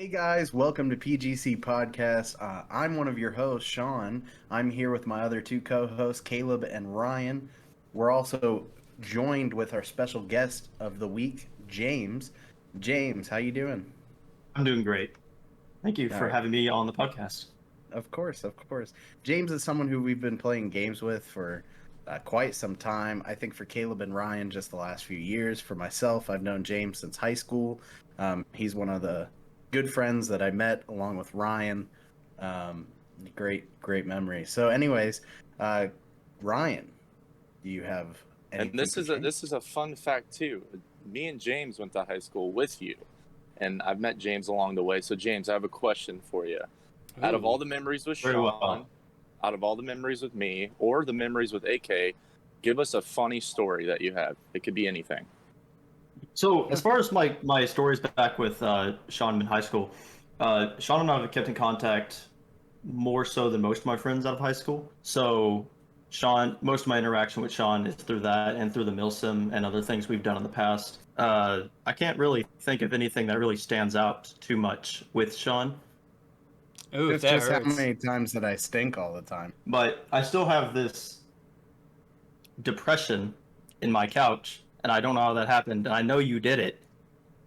Hey guys, welcome to PGC Podcast. I'm one of your hosts, Sean. I'm here with my other two co-hosts, Caleb and Ryan. We're also joined with our special guest of the week, James. James, how you doing? I'm doing great. Thank you All for right. having me on the podcast. Of course, of course. James is someone who we've been playing games with for quite some time. I think for Caleb and Ryan, just the last few years. For myself, I've known James since high school. He's one of the good friends that I met along with Ryan. Um, great memory. So, anyways, uh, Ryan, do you have And anything this for is a James? this is a fun fact too. Me and James went to high school with you, and I've met James along the way. So James, I have a question for you. Out of all Ooh, the memories with very Sean, well. out of all the memories with me, or the memories with AK, give us a funny story that you have. It could be anything. So, as far as my stories back with Sean in high school, Sean and I have kept in contact more so than most of my friends out of high school. So, most of my interaction with Sean is through that and through the milsim and other things we've done in the past. I can't really think of anything that really stands out too much with Sean, Oof, It's that just how hurts. many times that I stink all the time. but I still have this depression in my couch, and I don't know how that happened. And I know you did it.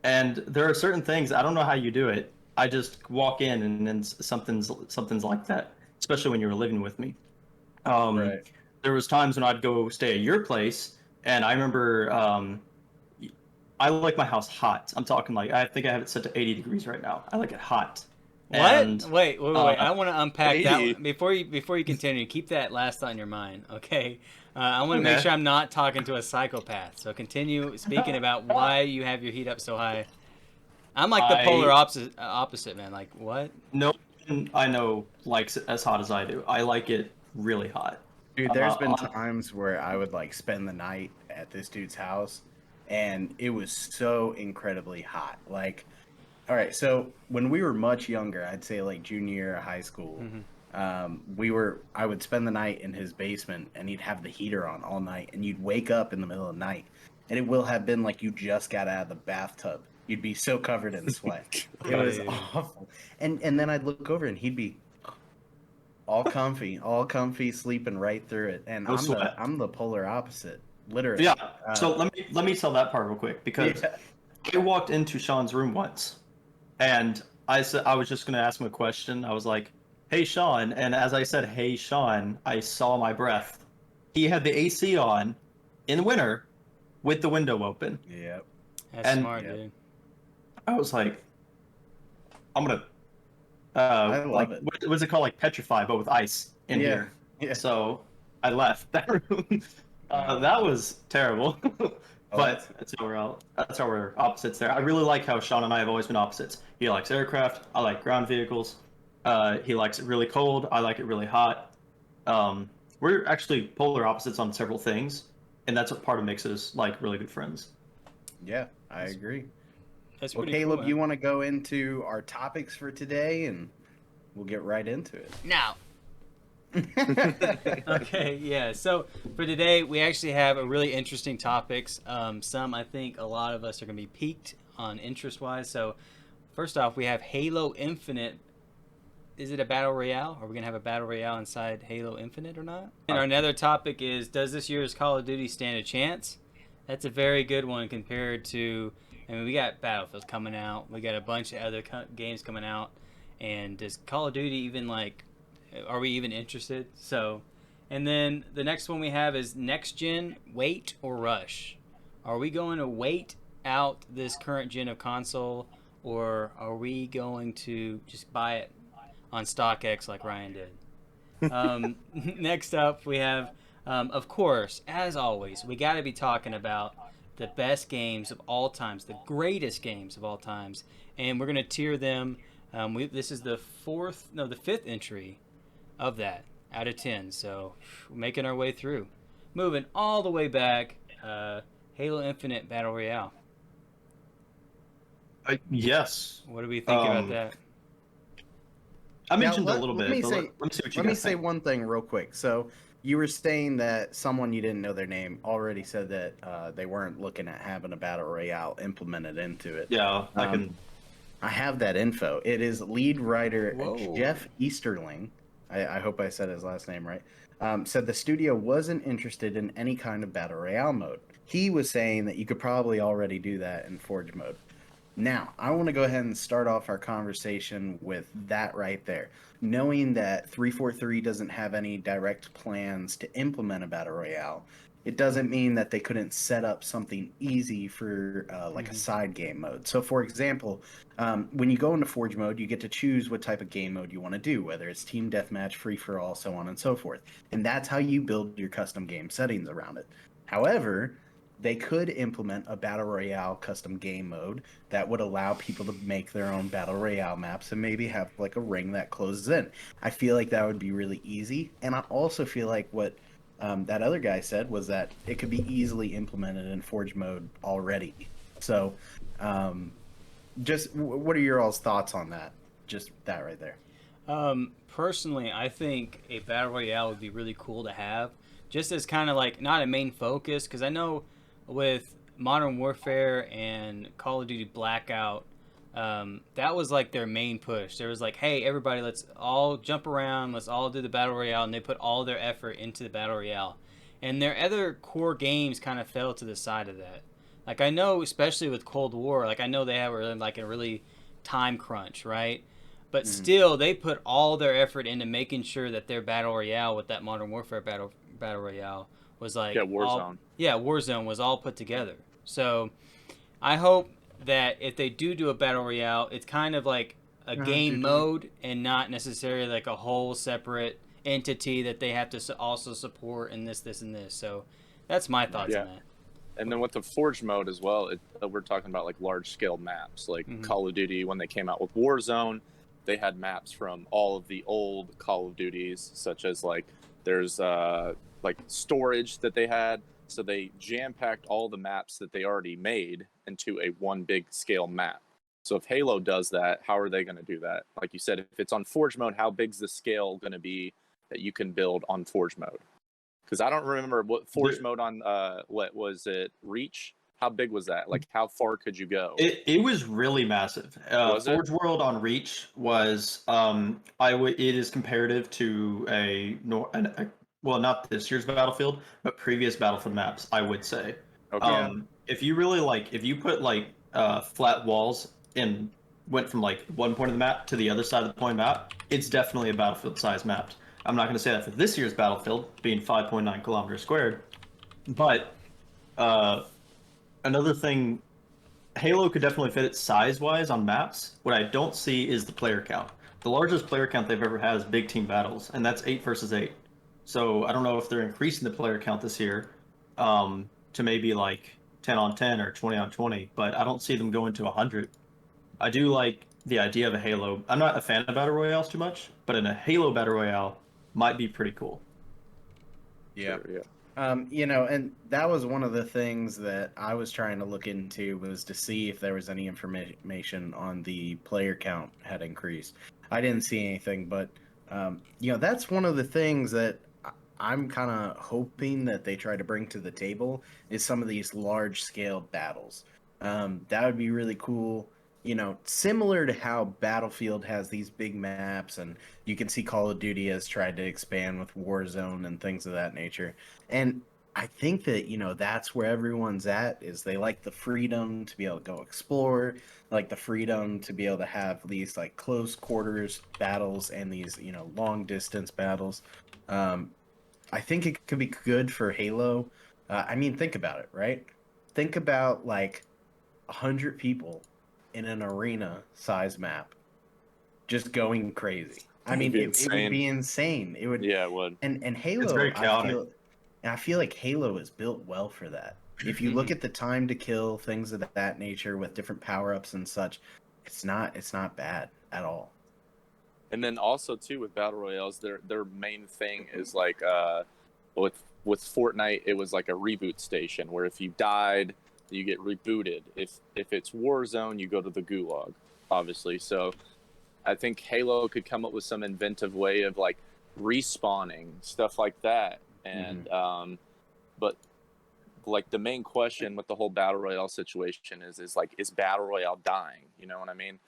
And there are certain things I don't know how you do it. I just walk in and then something's like that, especially when you were living with me. Um, Right. there was times when I'd go stay at your place, and I remember I like my house hot. I'm talking like I think I have it set to 80 degrees right now. I like it hot, What? and Wait. I want to unpack that 80. one. Before you continue. Keep that last thought in your mind, okay? I want to make okay. sure I'm not talking to a psychopath. So continue speaking about why you have your heat up so high. I'm like the polar I opposite, man. Like what? no one I know likes it as hot as I do. I like it really hot. Dude, there's been On times where I would like spend the night at this dude's house and it was so incredibly hot. Like, all right, so when we were much younger, I'd say like junior year of high school, Hmm. I would spend the night in his basement and he'd have the heater on all night and you'd wake up in the middle of the night and it will have been like you just got out of the bathtub. You'd be so covered in sweat. It was Dude. awful. And then I'd look over and he'd be all comfy, sleeping right through it. And no sweat. I'm the polar opposite, literally. Yeah. So Uh, let me tell that part real quick because yeah, I walked into Sean's room once, and I said I was just gonna ask him a question. I was like, "Hey, Sean," and as I said, "Hey, Sean," I saw my breath. He had the AC on in winter with the window open, yeah, That's and smart, yeah. dude. I was like, "I'm gonna I like love it. what's it called, like petrify, but with ice in Yeah, here." yeah. So I left that room. Oh That man. was terrible. Oh, But that's how we're opposites there. I really like how Sean and I have always been opposites. He likes aircraft. I like ground vehicles. He likes it really cold. I like it really hot. We're actually polar opposites on several things, and that's what part of makes us like really good friends. yeah, I agree. That's Well, pretty cool, Caleb, man. you want to go into our topics for today, and we'll get right into Now, it. okay, yeah. So for today, we actually have a really interesting topics. Some I think a lot of us are gonna be piqued on interest-wise. So first off, we have Halo Infinite. Is it a battle royale? Are we gonna have a battle royale inside Halo Infinite or not? And our another topic is: does this year's Call of Duty stand a chance? That's a very good one compared to. I mean, we got Battlefield coming out. We got a bunch of other games coming out. And does Call of Duty even like? Are we even interested? So, and then the next one we have is next gen wait or rush. Are we going to wait out this current gen of console, or are we going to just buy it on StockX like Ryan did? Next up, we have, of course, as always, we got to be talking about the best games of all times, the greatest games of all times, and we're gonna tier them. This is the fifth entry of that out of 10. So we're making our way through, moving all the way back. Halo Infinite Battle Royale. Yes. What do we think about Um, that? I Now, mentioned a let, little let bit, me but say let me see what you let me guys say think. one thing real quick. So you were saying that someone you didn't know their name already said that they weren't looking at having a battle royale implemented into it. Yeah, I Um, can. I have that info. It is lead writer Whoa. Jeff Easterling. I hope I said his last name right. Said the studio wasn't interested in any kind of battle royale mode. He was saying that you could probably already do that in Forge mode. Now, I want to go ahead and start off our conversation with that right there. Knowing that 343 doesn't have any direct plans to implement a battle royale, it doesn't mean that they couldn't set up something easy for like a side game mode. So, for example, when you go into Forge mode, you get to choose what type of game mode you want to do, whether it's team deathmatch, free for all, so on and so forth. And that's how you build your custom game settings around it. However, they could implement a battle royale custom game mode that would allow people to make their own battle royale maps and maybe have like a ring that closes in. I feel like that would be really easy, and I also feel like what that other guy said was that it could be easily implemented in Forge mode already. So, just what are your all's thoughts on that? Just that right there. Personally, I think a battle royale would be really cool to have, just as kind of like not a main focus, because I know with Modern Warfare and Call of Duty Blackout, that was like their main push. There was like, hey, everybody, let's all jump around, let's all do the battle royale, and they put all their effort into the battle royale. And their other core games kind of fell to the side of that. Like I know, especially with Cold War, like I know they have like a really time crunch, right? But still, they put all their effort into making sure that their battle royale with that Modern Warfare battle royale was like Warzone. Warzone was all put together. So I hope that if they do a battle royale, it's kind of like a game mode and not necessarily like a whole separate entity that they have to also support and this and this. So that's my thoughts on that. And then with the Forge mode as well, we're talking about like large scale maps, like Call of Duty. When they came out with Warzone, they had maps from all of the old Call of Duties, such as like there's like storage that they had. So they jam-packed all the maps that they already made into a one big scale map. So if Halo does that, how are they going to do that? Like you said, if it's on Forge mode, how big's the scale going to be that you can build on Forge mode? Because I don't remember what Forge mode on, what was it, Reach? How big was that? Like, how far could you go? It was really massive. Forge World on Reach was it is comparative to a well, not this year's Battlefield, but previous Battlefield maps, I would say. Okay. If you really if you put like flat walls and went from like one point of the map to the other side of the point map, it's definitely a Battlefield size map. I'm not going to say that for this year's Battlefield, being 5.9 kilometers squared, but another thing, Halo could definitely fit it size-wise on maps. What I don't see is the player count. The largest player count they've ever had is big team battles, and that's 8 versus 8. So I don't know if they're increasing the player count this year to maybe like 10 on 10 or 20 on 20, but I don't see them going to 100. I do like the idea of a Halo. I'm not a fan of battle royales too much, but in a Halo battle royale might be pretty cool. Yeah. Sure, yeah. You know, and that was one of the things that I was trying to look into, was to see if there was any information on the player count had increased. I didn't see anything, but you know, that's one of the things that I'm kind of hoping that they try to bring to the table, is some of these large scale battles. That would be really cool. You know, similar to how Battlefield has these big maps, and you can see Call of Duty has tried to expand with Warzone and things of that nature. And I think that, you know, that's where everyone's at, is they like the freedom to be able to go explore, like the freedom to be able to have these like close quarters battles and these, you know, long distance battles. I think it could be good for Halo. I mean, think about it, right? Think about like 100 people in an arena size map just going crazy. I mean, it would be insane. It would. Yeah, it would. And Halo, It's very chaotic. I feel like Halo is built well for that. If you look at the time to kill, things of that nature with different power ups and such, it's not bad at all. And then also too with battle royales, their main thing is like with Fortnite, it was like a reboot station where if you died, you get rebooted. If it's Warzone, you go to the gulag, obviously. So I think Halo could come up with some inventive way of like respawning, stuff like that. And but like the main question with the whole battle royale situation is like, is battle royale dying? You know what I mean?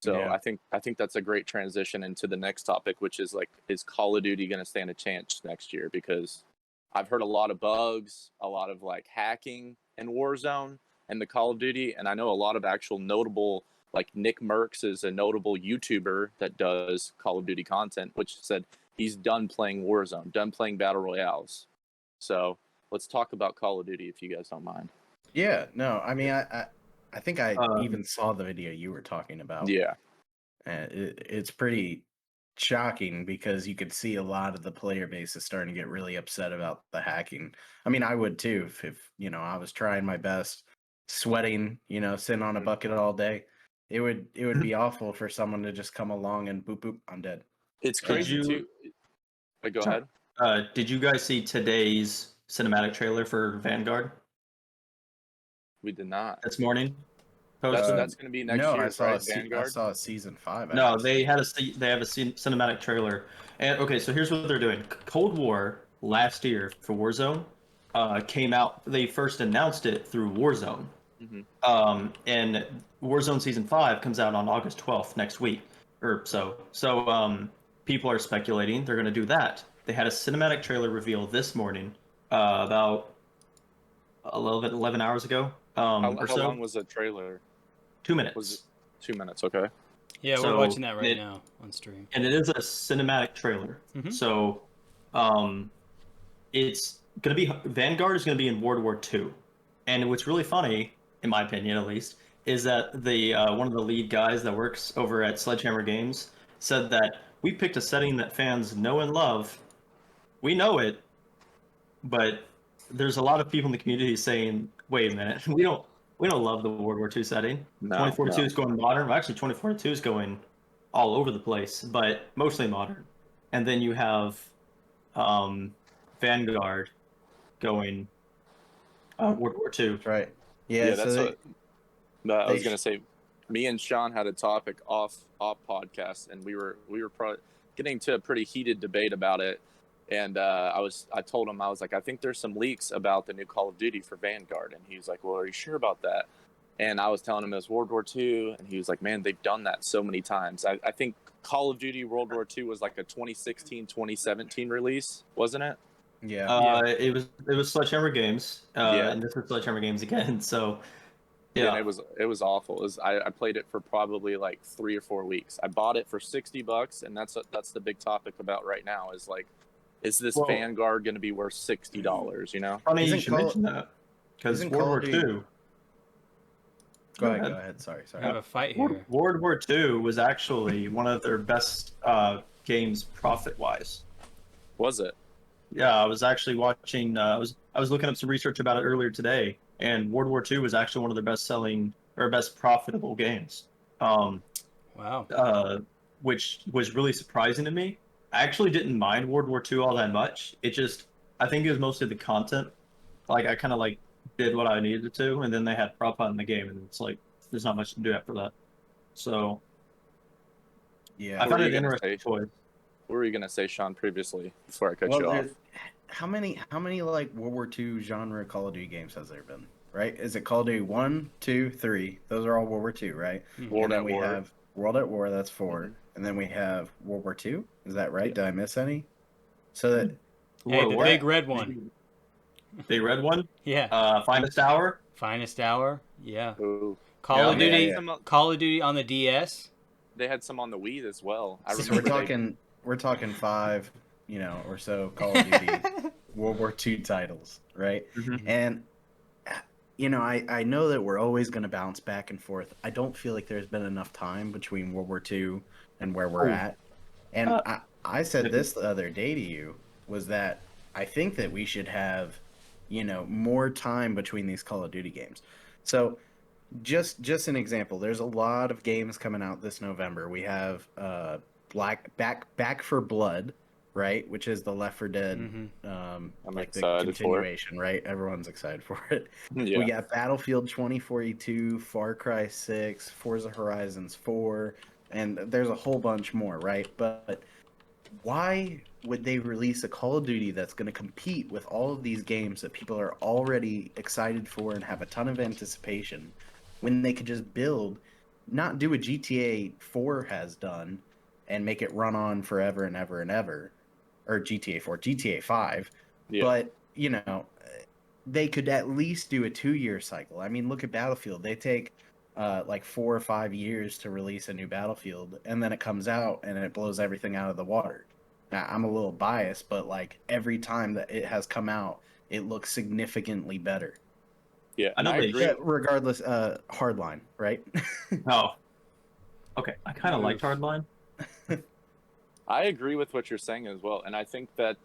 So Yeah. I think that's a great transition into the next topic, which is like, is Call of Duty going to stand a chance next year? Because I've heard a lot of bugs, a lot of like hacking in Warzone and the Call of Duty, and I know a lot of actual notable, like Nick Merckx is a notable YouTuber that does Call of Duty content, which said he's done playing Warzone, done playing Battle Royales. So let's talk about Call of Duty if you guys don't mind. Yeah, no, I mean, I think I even saw the video you were talking about. Yeah. It's pretty shocking because you could see a lot of the player base is starting to get really upset about the hacking. I mean, I would too if I was trying my best, sweating, sitting on a bucket all day. It would be awful for someone to just come along and boop boop, I'm dead. It's crazy too. Go ahead. Did you guys see today's cinematic trailer for Vanguard We did not. this morning? That's Posted? going to be next No, year, I saw right? I Vanguard. saw season 5. No, they have a cinematic trailer. And okay, so here's what they're doing. Cold War last year for Warzone came out. They first announced it through Warzone. And Warzone Season 5 comes out on August 12th next week or so. So people are speculating they're going to do that. They had a cinematic trailer reveal this morning about 11 hours ago. How or so. long was the trailer? 2 minutes. Was it 2 minutes? Okay. Yeah, we're So watching that right now on stream. And it is a cinematic trailer. So it's going to be Vanguard is going to be in World War II. And what's really funny, in my opinion at least, is that the one of the lead guys that works over at Sledgehammer Games said that we picked a setting that fans know and love. We know it, but there's a lot of people in the community saying, "Wait a minute, we don't love the World War II setting. 2042 is going modern. Well, actually, 2042 is going all over the place, but mostly modern." And then you have Vanguard going World War II. That's right. Yeah, that's so what I was gonna say. Me and Sean had a topic off podcast, and we were getting to a pretty heated debate about it. And I told him, I was like, I think there's some leaks about the new Call of Duty for Vanguard, and he was like, well, are you sure about that? And I was telling him it was World War II, and he was like, man, they've done that so many times. I think Call of Duty World War II was like a 2016, 2017 release, wasn't it? Yeah. It was Sledgehammer Games, and this is Sledgehammer Games again. So, yeah, and it was awful. I played it for probably like 3 or 4 weeks. I bought it for $60, and that's the big topic about right now. Is like, is this Vanguard going to be worth $60? You know, funny you should mention that because World War II. Go ahead. Sorry. I have a fight here. World War II was actually one of their best games profit-wise. Was it? Yeah, I was actually watching. I was looking up some research about it earlier today, and World War II was actually one of their best-selling or best profitable games. Wow. Which was really surprising to me. I actually didn't mind World War II all that much. I think it was mostly the content. Like I kind of like did what I needed to, and then they had prop hunt in the game, and it's like there's not much to do after that. So yeah, I found it an interesting choice. What were you gonna say, Sean, previously before I cut you off? How many like World War II genre Call of Duty games has there been? Right? Is it Call of Duty 1, 2, 3? Those are all World War II, right? World at War. We have World at War. That's 4, and then we have World War II. Is that right? Did I miss any? So that the big red one. Big red one. Yeah. Finest Hour. Finest Hour. Yeah. Ooh. Call of Duty. Call of Duty on the DS. They had some on the Wii as well. So we're talking 5, or so Call of Duty World War II titles, right? And I know that we're always going to bounce back and forth. I don't feel like there's been enough time between World War II and where we're at. And I said this the other day to you, was that I think that we should have, more time between these Call of Duty games. So just an example, there's a lot of games coming out this November. We have Back for Blood, right, which is the Left 4 Dead I'm like the excited continuation, right? Everyone's excited for it. Yeah. We got Battlefield 2042, Far Cry 6, Forza Horizons 4, and there's a whole bunch more, right? But why would they release a Call of Duty that's going to compete with all of these games that people are already excited for and have a ton of anticipation, when they could just build not do what GTA 4 has done and make it run on forever and ever and ever, or GTA 4, GTA 5, Yeah. but they could at least do a 2-year cycle. I mean, look at Battlefield. They take like 4 or 5 years to release a new Battlefield, and then it comes out and it blows everything out of the water. Now, I'm a little biased, but like every time that it has come out, it looks significantly better. Yeah, I know and I they- agree. Regardless, Hardline, right? Oh, okay. I kind of liked Hardline. I agree with what you're saying as well, and I think that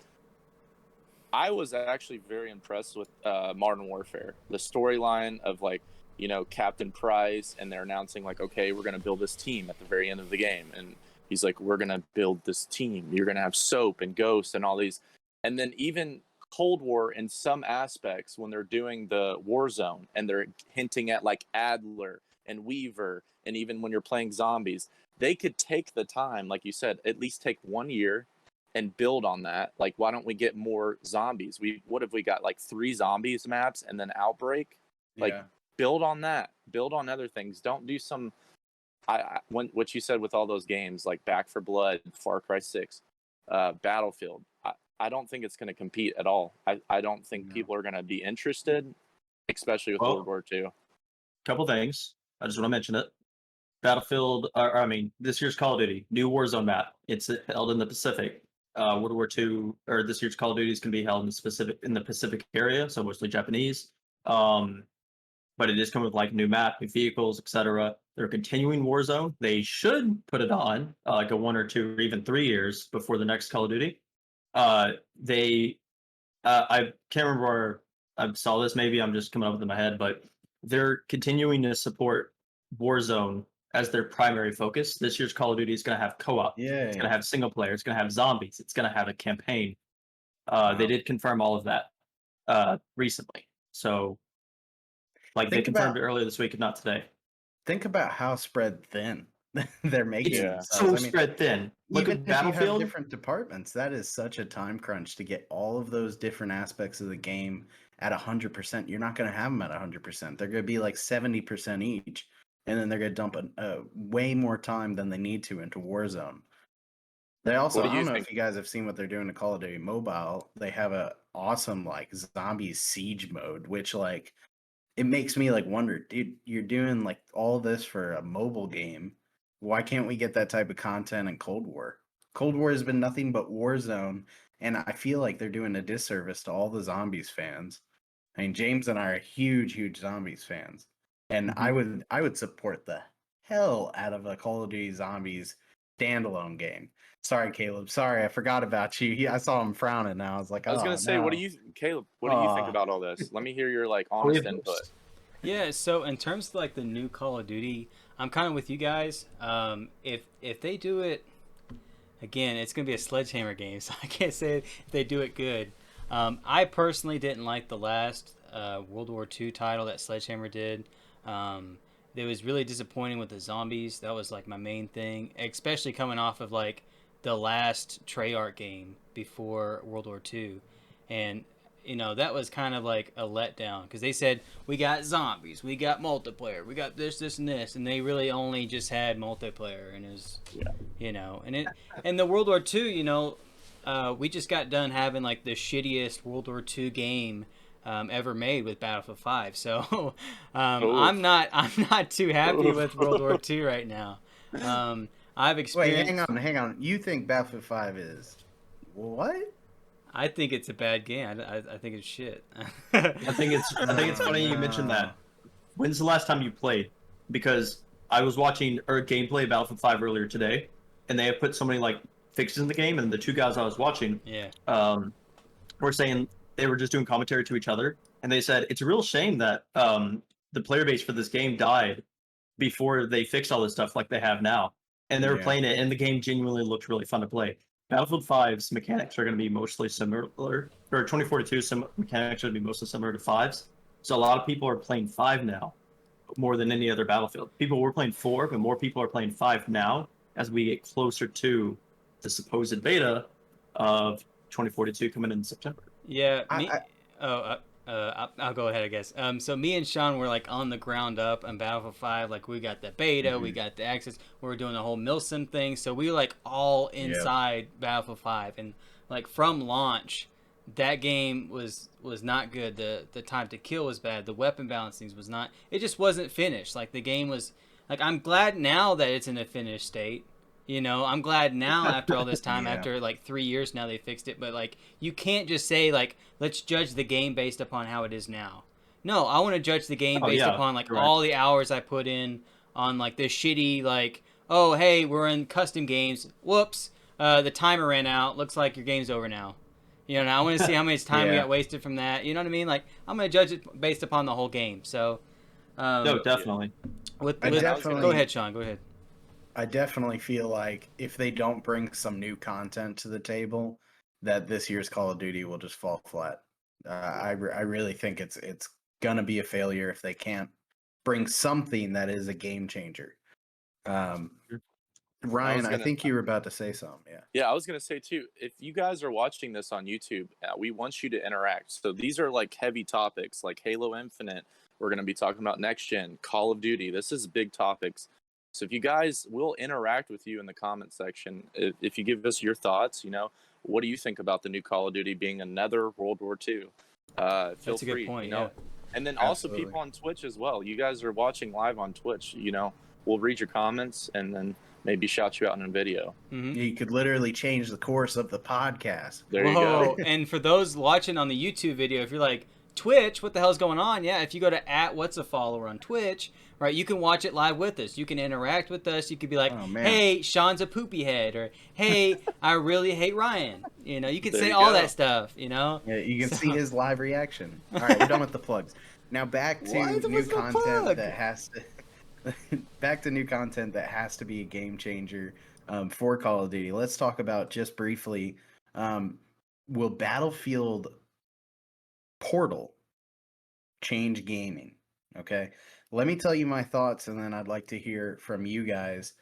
I was actually very impressed with Modern Warfare. The storyline of like, Captain Price, and they're announcing like, okay, we're gonna build this team at the very end of the game, and he's like, we're gonna build this team. You're gonna have Soap and Ghost and all these, and then even Cold War in some aspects when they're doing the Warzone and they're hinting at like Adler and Weaver, and even when you're playing zombies, they could take the time, like you said, at least take 1 year and build on that. Like, why don't we get more zombies? What have we got, like 3 zombies maps and then Outbreak? Like, build on that. Build on other things. Don't do some. What you said with all those games like Back for Blood, Far Cry 6, Battlefield. I don't think it's going to compete at all. I don't think people are going to be interested, especially with World War II. Couple things. I just want to mention it. Battlefield, this year's Call of Duty, new Warzone map. It's held in the Pacific. World War II, or this year's Call of Duty is going to be held in the Pacific area, so mostly Japanese. But it is coming with like new map, new vehicles, etc. They're continuing Warzone. They should put it on like a 1 or 2 or even 3 years before the next Call of Duty. I can't remember where I saw this. Maybe I'm just coming up with it in my head, but they're continuing to support Warzone as their primary focus. This year's Call of Duty is going to have co-op. It's going to have single player. It's going to have zombies. It's going to have a campaign. They did confirm all of that recently. So, like, they confirmed it earlier this week, if not today. Think about how spread thin they're making It's themselves. so spread thin. Look Even at if you have Battlefield. different departments, that is such a time crunch to get all of those different aspects of the game at 100%. You're not going to have them at 100%. They're going to be like 70% each, and then they're going to dump way more time than they need to into Warzone. They also, I don't know if you guys have seen what they're doing to Call of Duty Mobile. They have a awesome like zombie siege mode, which like it makes me like wonder, dude, you're doing like all this for a mobile game. Why can't we get that type of content in Cold War? Cold War has been nothing but Warzone, and I feel like they're doing a disservice to all the Zombies fans. I mean, James and I are huge Zombies fans, and I would support the hell out of a Call of Duty Zombies standalone game. Sorry, Caleb. Sorry, I forgot about you. I saw him frowning. And I was like, I was gonna say, no. Caleb? What do you think about all this? Let me hear your like honest input. Yeah, so in terms of like the new Call of Duty, I'm kind of with you guys. If they do it again, it's gonna be a sledgehammer game, so I can't say if they do it good. I personally didn't like the last World War II title that Sledgehammer did. It was really disappointing with the zombies. That was like my main thing, especially coming off of like the last Treyarch game before World War II, and that was kind of like a letdown because they said we got zombies, we got multiplayer, we got this, and this, and they really only just had multiplayer, and it was, and the World War II, we just got done having like the shittiest World War II game ever made with Battlefield 5, so I'm not too happy with World War II right now. I've experienced. Wait, hang on. You think Battlefield 5 is what? I think it's a bad game. I think it's shit. I think it's funny you mentioned that. When's the last time you played? Because I was watching gameplay of Battlefield 5 earlier today, and they have put so many like fixes in the game, and the two guys I was watching, were saying they were just doing commentary to each other, and they said it's a real shame that the player base for this game died before they fixed all this stuff like they have now. And they were playing it, and the game genuinely looked really fun to play. Battlefield 5's mechanics are going to be mostly similar, or 2042's mechanics are going to be mostly similar to 5's. So a lot of people are playing 5 now, more than any other Battlefield. People were playing 4, but more people are playing 5 now as we get closer to the supposed beta of 2042 coming in September. Yeah. I'll go ahead, I guess. So me and Sean were like on the ground up on Battlefield 5. Like we got the beta, we got the access. We were doing the whole Milsim thing. So we were like all inside Battlefield 5, and like from launch, that game was not good. The time to kill was bad. The weapon balancing was not. It just wasn't finished. Like the game was. Like I'm glad now that it's in a finished state. You know, I'm glad now after all this time, after like 3 years now they fixed it. But like, you can't just say like, let's judge the game based upon how it is now. No, I want to judge the game based upon like all the hours I put in on like this shitty like, oh hey, we're in custom games. Whoops, the timer ran out. Looks like your game's over now. You know, I want to see how much time we got wasted from that. You know what I mean? Like, I'm gonna judge it based upon the whole game. So, no, definitely. Go ahead, Sean. Go ahead. I definitely feel like if they don't bring some new content to the table, that this year's Call of Duty will just fall flat. I really think it's gonna be a failure if they can't bring something that is a game changer. Ryan, I think you were about to say something. Yeah, I was gonna say too. If you guys are watching this on YouTube, we want you to interact. So these are like heavy topics, like Halo Infinite. We're gonna be talking about next gen, Call of Duty. This is big topics. So if you guys will interact with you in the comment section, if you give us your thoughts, you know, what do you think about the new Call of Duty being another World War II? Feel That's a free, good point, you know. yeah. And then also people on Twitch as well. You guys are watching live on Twitch, you know, we'll read your comments and then maybe shout you out in a video. Mm-hmm. You could literally change the course of the podcast. There you go. And for those watching on the YouTube video, if you're like, Twitch, what the hell's going on? Yeah, if you go to @what's-a-follower on Twitch, right, you can watch it live with us. You can interact with us. You could be like, hey, Sean's a poopy head, or hey, I really hate Ryan. You know, you can say all that stuff, you know? Yeah, you can see his live reaction. All right, we're done with the plugs. Now back to new content that has to back to new content that has to be a game changer for Call of Duty. Let's talk about just briefly, will Battlefield Portal change gaming? Okay, let me tell you my thoughts, and then I'd like to hear from you guys.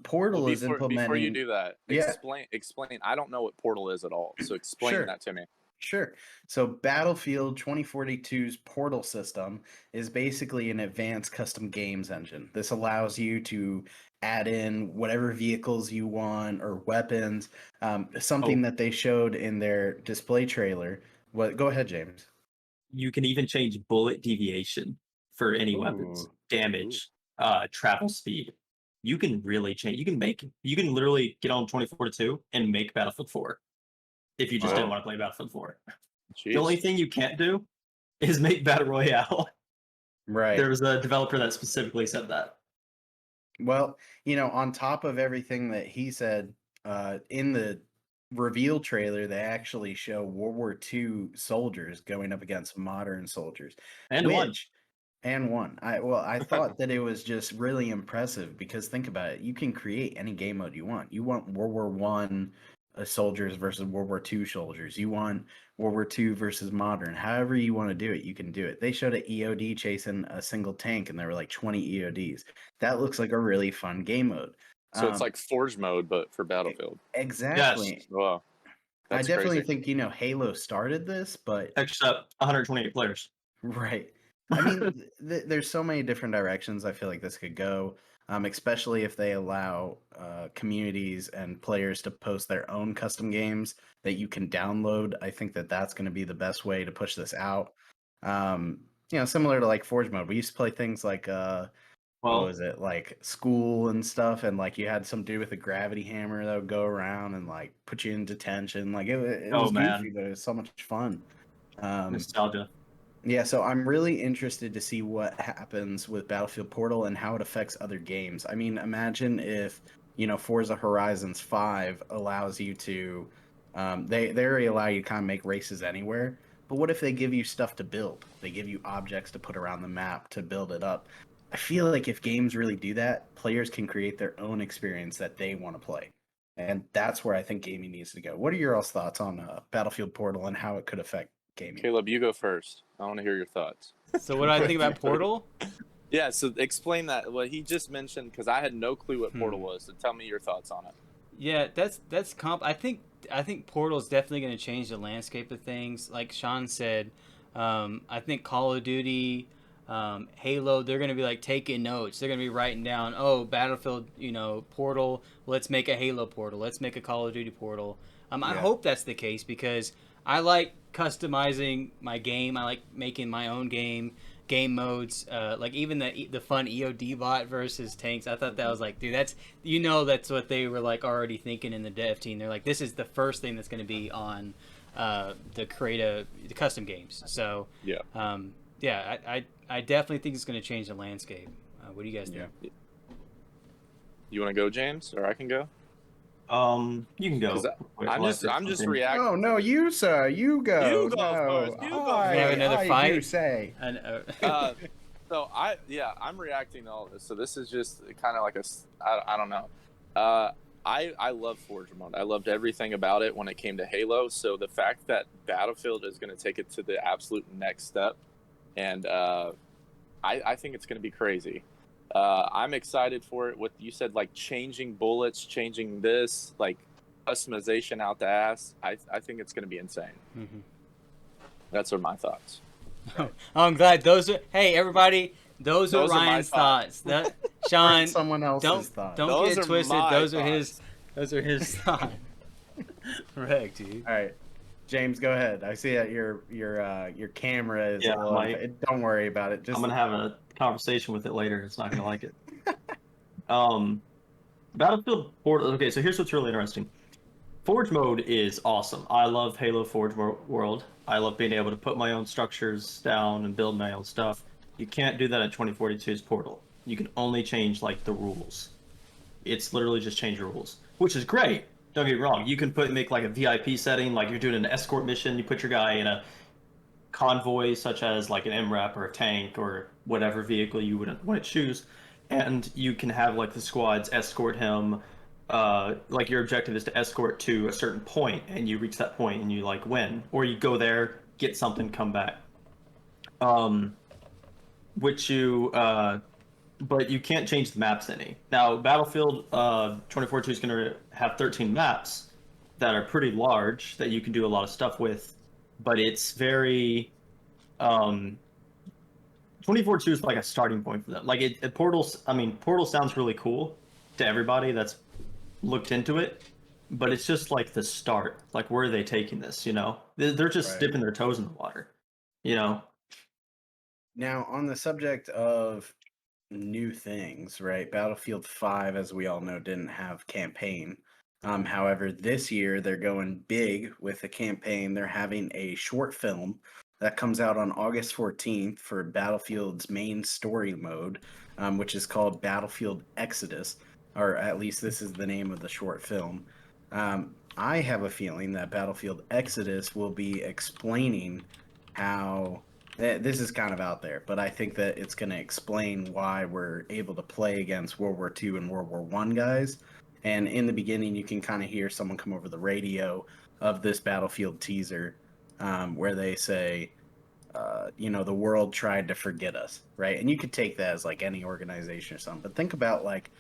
Portal is implementing. Before you do that, explain. I don't know what Portal is at all, so explain that to me. Sure. So Battlefield 2042's Portal system is basically an advanced custom games engine. This allows you to add in whatever vehicles you want or weapons. Something that they showed in their display trailer. Go ahead, James. You can even change bullet deviation for any weapons, damage, travel speed. You can really change. You can literally get on 2042 and make Battlefield 4 if you just didn't want to play Battlefield 4. Jeez. The only thing you can't do is make Battle Royale. Right. There was a developer that specifically said that. Well, you know, on top of everything that he said, in the reveal trailer, they actually show World War II soldiers going up against modern soldiers. And won. I thought that it was just really impressive because think about it. You can create any game mode you want. You want World War One soldiers versus World War II soldiers. You want World War II versus modern. However you want to do it, you can do it. They showed an EOD chasing a single tank, and there were like 20 EODs. That looks like a really fun game mode. So it's like Forge mode, but for Battlefield. Exactly. Yes. Wow. I definitely think, you know, Halo started this, but... Except 128 players. Right. I mean, there's so many different directions I feel like this could go, especially if they allow communities and players to post their own custom games that you can download. I think that that's going to be the best way to push this out. You know, similar to like Forge mode. We used to play things like... what was it, like school and stuff, and like you had some dude with a gravity hammer that would go around and like put you in detention. Like it was goofy, but it was so much fun. Nostalgia. Yeah, so I'm really interested to see what happens with Battlefield Portal and how it affects other games. I mean, imagine if, you know, Forza Horizons 5 allows you to, they already allow you to kind of make races anywhere, but what if they give you stuff to build? They give you objects to put around the map to build it up. I feel like if games really do that, players can create their own experience that they want to play. And that's where I think gaming needs to go. What are your all's thoughts on Battlefield Portal and how it could affect gaming? Caleb, you go first. I want to hear your thoughts. So what do I think about Portal? Yeah, so explain that. What he just mentioned, because I had no clue what Portal was. So tell me your thoughts on it. Yeah, I think Portal is definitely going to change the landscape of things. Like Sean said, I think Call of Duty, Halo, they're gonna be like taking notes. They're gonna be writing down, oh, Battlefield, Portal. Let's make a Halo portal. Let's make a Call of Duty portal. I hope that's the case because I like customizing my game. I like making my own game modes. Like even the fun EOD bot versus tanks. I thought that was like, dude, that's what they were like already thinking in the dev team. They're like, this is the first thing that's going to be on the custom games. So Yeah. I definitely think it's going to change the landscape. What do you guys think? Yeah. You want to go, James, or I can go? You can go. 'Cause I'm just reacting. Oh no, you sir, you go. You go no, first. You go I, We have another I fight? do say. So I'm reacting to all this. So this is just kind of like I don't know. I love Forge mode. I loved everything about it when it came to Halo. So the fact that Battlefield is going to take it to the absolute next step, and I think it's going to be crazy. I'm excited for it. What you said, like changing bullets, changing this, like customization out the ass. I think it's going to be insane. Mm-hmm. That's what my thoughts. I'm glad hey everybody, those are Ryan's my thoughts. Sean, Someone else's thoughts. don't Those get are twisted. my Those thoughts. are his thoughts. Correct, dude. All right, James, go ahead. I see that your camera is. Yeah, a little, don't worry about it. Just I'm gonna have a conversation with it later. It's not gonna like it. Battlefield Portal. Okay, so here's what's really interesting. Forge mode is awesome. I love Halo Forge World. I love being able to put my own structures down and build my own stuff. You can't do that at 2042's Portal. You can only change like the rules. It's literally just change your rules, which is great. Don't get me wrong. You can make like a VIP setting, like you're doing an escort mission. You put your guy in a convoy, such as like an MRAP or a tank or whatever vehicle you would want to choose, and you can have like the squads escort him. Like your objective is to escort to a certain point, and you reach that point and you like win, or you go there, get something, come back. But you can't change the maps any. Now, Battlefield 2042 is going to have 13 maps that are pretty large that you can do a lot of stuff with, but it's very 2042 is like a starting point for them. Like Portal sounds really cool to everybody that's looked into it, but it's just like the start. Like, where are they taking this? They're just dipping their toes in the water. Now, on the subject of new things, right? Battlefield 5, as we all know, didn't have campaign. However, this year they're going big with a campaign. They're having a short film that comes out on August 14th for Battlefield's main story mode, which is called Battlefield Exodus, or at least this is the name of the short film. I have a feeling that Battlefield Exodus will be explaining how this is kind of out there, but I think that it's going to explain why we're able to play against World War II and World War I guys. And in the beginning, you can kind of hear someone come over the radio of this Battlefield teaser where they say, the world tried to forget us, right? And you could take that as like any organization or something, but think about like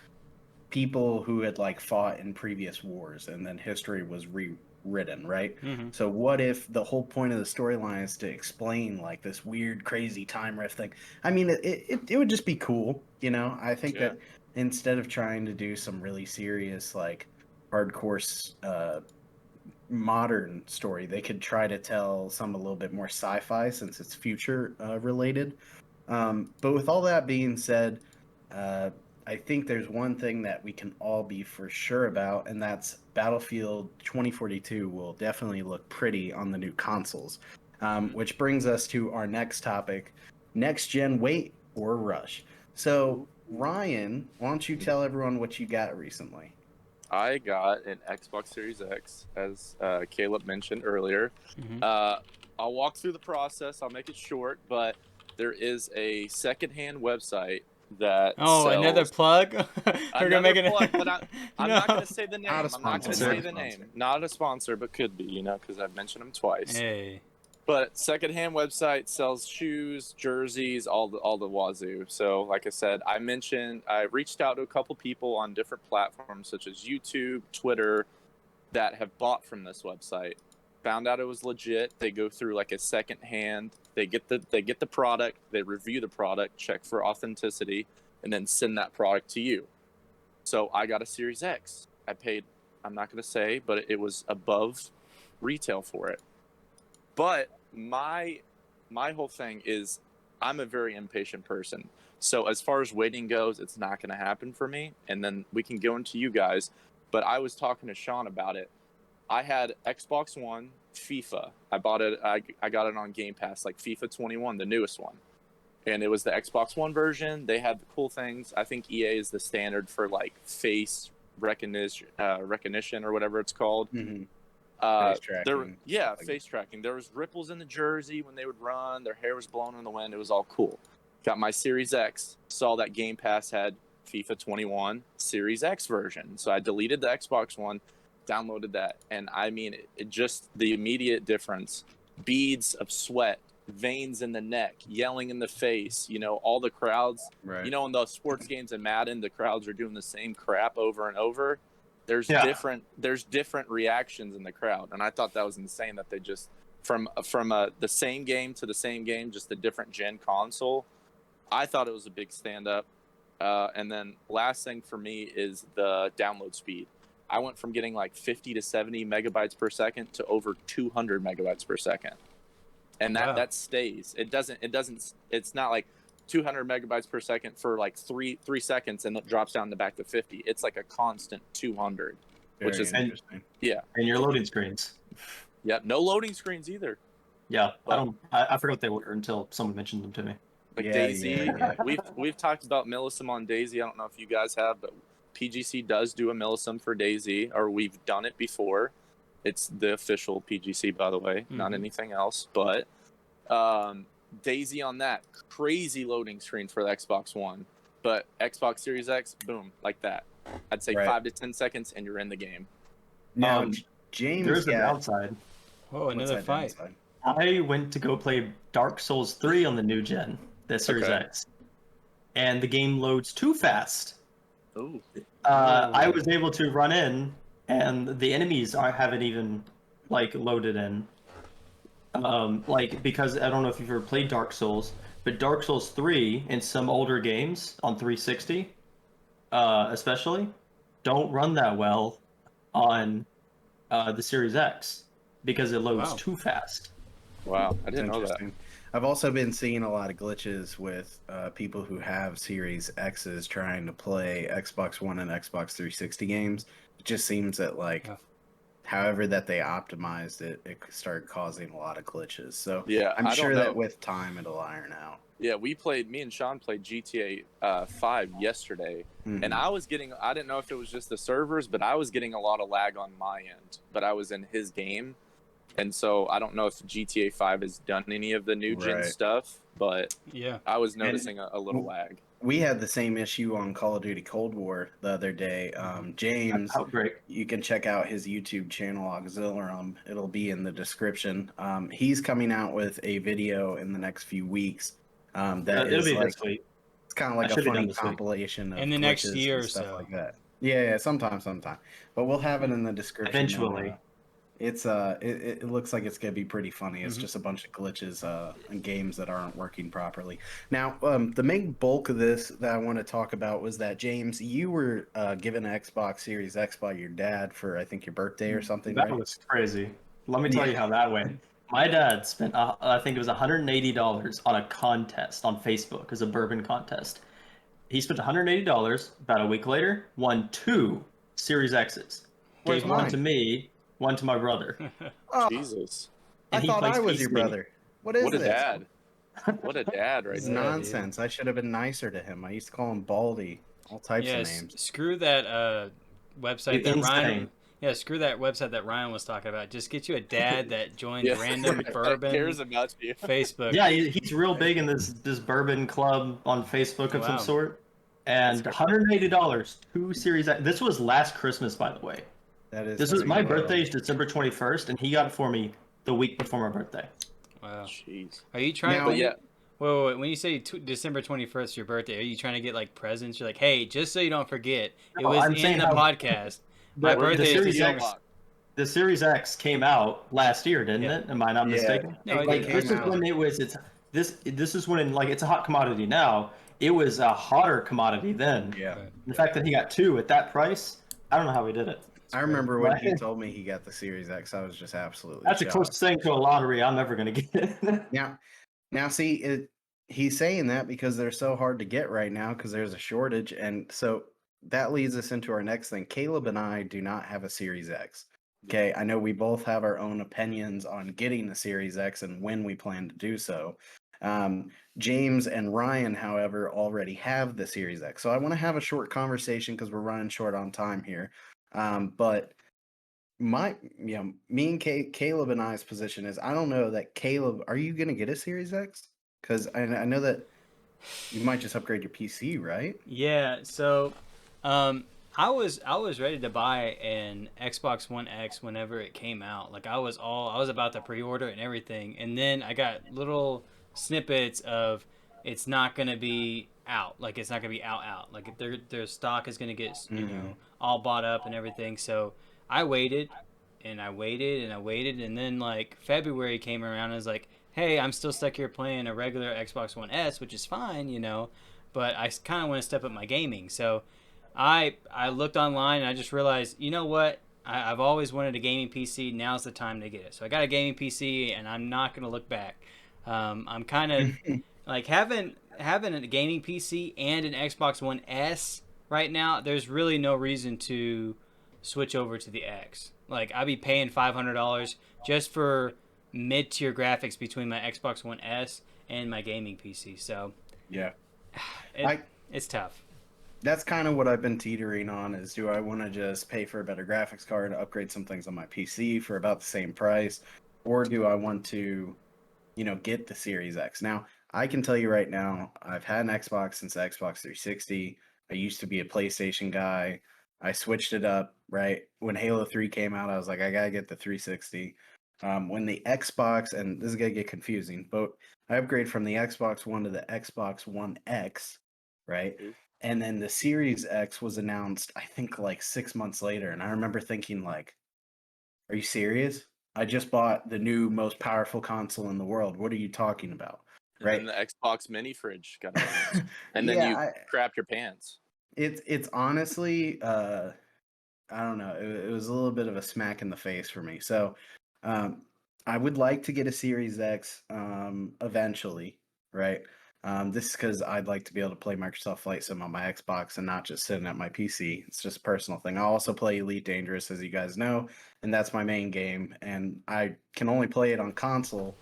people who had like fought in previous wars and then history was rewritten, right? Mm-hmm. So what if the whole point of the storyline is to explain like this weird, crazy time rift thing? I mean, it would just be cool, I think that instead of trying to do some really serious, like hardcore modern story, they could try to tell some a little bit more sci-fi since it's future related. But with all that being said, I think there's one thing that we can all be for sure about, and that's Battlefield 2042 will definitely look pretty on the new consoles. Which brings us to our next topic, next gen wait or rush. So, Ryan, why don't you tell everyone what you got recently? I got an Xbox Series X, as Caleb mentioned earlier. Mm-hmm. I'll walk through the process. I'll make it short, but there is a secondhand website that sells... another plug? Another plug, but I'm No. not going to say the name. Not a I'm not going to sponsor. say the name. Not a sponsor, but could be, because I've mentioned them twice. Hey. But secondhand website sells shoes, jerseys, all the wazoo. So, like I said, I reached out to a couple people on different platforms such as YouTube, Twitter, that have bought from this website. Found out it was legit. They go through like a secondhand They get the product, they review the product, check for authenticity, and then send that product to you. So I got a Series X. I paid, I'm not going to say, but it was above retail for it. But my whole thing is I'm a very impatient person. So as far as waiting goes, it's not going to happen for me. And then we can go into you guys. But I was talking to Sean about it. I had Xbox One, FIFA. I bought it. I got it on Gamepass, like FIFA 21, the newest one. And it was the Xbox One version. They had the cool things. I think EA is the standard for like face recognition or whatever it's called. Mm-hmm. Face tracking. Face tracking. There was ripples in the jersey when they would run. Their hair was blown in the wind. It was all cool. Got my Series X. Saw that Game Pass had FIFA 21 Series X version. So I deleted the Xbox One, downloaded that, and I mean, it just the immediate difference. Beads of sweat, veins in the neck, yelling in the face. You know, all the crowds. Right. You know, in the sports games in Madden, the crowds are doing the same crap over and over. There's different reactions in the crowd, and I thought that was insane that they just from the same game to the same game, just a different gen console. I thought it was a big stand up. And then last thing for me is the download speed. I went from getting like 50 to 70 megabytes per second to over 200 megabytes per second, and that stays. It's not like 200 megabytes per second for like three seconds and it drops down to back to 50. It's like a constant 200, which is interesting. Yeah, and your loading screens. Yeah, no loading screens either. Yeah, I forgot what they were until someone mentioned them to me. Like Daisy, we've talked about Millisym on Daisy. I don't know if you guys have, but PGC does do a Millisym for Daisy, or we've done it before. It's the official PGC, by the way, not anything else. But Daisy on that, crazy loading screen for the Xbox One. But Xbox Series X, boom, like that. I'd say 5 to 10 seconds, and you're in the game. Now, James, there's a downside. Oh, another fight. Downside? I went to go play Dark Souls 3 on the new gen, the Series X, and the game loads too fast. Ooh. I was able to run in, and the enemies haven't even like loaded in. Because I don't know if you've ever played Dark Souls, but Dark Souls 3 in some older games on 360, especially, don't run that well on the Series X because it loads too fast. Wow, I didn't know that. I've also been seeing a lot of glitches with people who have Series X's trying to play Xbox One and Xbox 360 games. It just seems that however that they optimized it, it started causing a lot of glitches. So yeah, I'm sure that with time it'll iron out. Yeah, me and Sean played GTA 5 yesterday, and I didn't know if it was just the servers, but I was getting a lot of lag on my end, but I was in his game. And so I don't know if GTA 5 has done any of the new gen stuff, but I was noticing a little lag. We had the same issue on Call of Duty Cold War the other day. James, you can check out his YouTube channel, Auxilirum. It'll be in the description. He's coming out with a video in the next few weeks. It'll be this week. It's kind of like a funny compilation of in the next year or stuff so. Like that. Yeah, sometime. But we'll have it in the description. Eventually. It's it looks like it's gonna be pretty funny. It's just a bunch of glitches and games that aren't working properly. Now, the main bulk of this that I want to talk about was that James, you were given an Xbox Series X by your dad for I think your birthday or something. That was crazy. Let me tell you how that went. My dad spent I think it was $180 on a contest on Facebook as a bourbon contest. He spent $180. About a week later, won 2 Series X's. Gave one to me. One to my brother. Oh, Jesus. And I thought I was your brother. What is this? What a dad. What a dad right It's there. nonsense. I should have been nicer to him. I used to call him Baldy. All types of names. Screw that website that Ryan... Yeah, screw that website that Ryan was talking about. Just get you a dad that joins random bourbon cares about you. Facebook. Yeah, he's real big in this bourbon club on Facebook of some sort. And $180, 2 Series X. This was last Christmas, by the way. This was my birthday is December 21st, and he got it for me the week before my birthday. Wow. Jeez. Are you trying now, to... Wait, when you say December 21st is your birthday, are you trying to get like presents? You're like, hey, just so you don't forget, it was in the podcast. My birthday is the Series X came out last year, didn't it? Am I not mistaken? No, it Like did. this is when it was. This is when like it's a hot commodity now. It was a hotter commodity then. Yeah. Right. The fact that he got two at that price, I don't know how he did it. I remember when he Right. told me he got the Series X, I was just absolutely That's the shocked. closest thing to a lottery I'm ever gonna get. Now see, he's saying that because they're so hard to get right now because there's a shortage, and so that leads us into our next thing. Caleb and I do not have a Series X. Okay, I know we both have our own opinions on getting the Series X and when we plan to do so. James and Ryan, however, already have the Series X. So I want to have a short conversation because we're running short on time here. But me and Caleb and I's position is I don't know that Caleb, are you gonna get a Series X? Because I know that you might just upgrade your PC, right? Yeah, so I was ready to buy an Xbox One X whenever it came out. Like I was about to pre-order it and everything, and then I got little snippets of it's not gonna be out. Like it's not gonna be out. Like their stock is gonna get all bought up and everything. So I waited and I waited and I waited, and then like February came around and I was like, hey, I'm still stuck here playing a regular Xbox One S, which is fine, but I kind of want to step up my gaming. So I looked online and I just realized, you know what? I've always wanted a gaming PC. Now's the time to get it. So I got a gaming PC and I'm not going to look back. I'm kind of like having a gaming PC and an Xbox One S right now. There's really no reason to switch over to the X. Like I'd be paying $500 just for mid-tier graphics between my Xbox One S and my gaming PC. So Yeah. It's tough. That's kind of what I've been teetering on is do I want to just pay for a better graphics card, upgrade some things on my PC for about the same price, or do I want to, get the Series X? Now, I can tell you right now, I've had an Xbox since the Xbox 360. I used to be a PlayStation guy. I switched it up, right? When Halo 3 came out, I was like, I gotta get the 360. When the Xbox, and this is gonna get confusing, but I upgrade from the Xbox One to the Xbox One X, right? And then the Series X was announced, I think, like 6 months later. And I remember thinking, like, are you serious? I just bought the new most powerful console in the world. What are you talking about? Right? And the Xbox mini fridge got announced. And then you crapped your pants. It's honestly, I don't know. It was a little bit of a smack in the face for me. So I would like to get a Series X eventually, right? This is because I'd like to be able to play Microsoft Flight Sim on my Xbox and not just sitting at my PC. It's just a personal thing. I also play Elite Dangerous, as you guys know, and that's my main game. And I can only play it on console.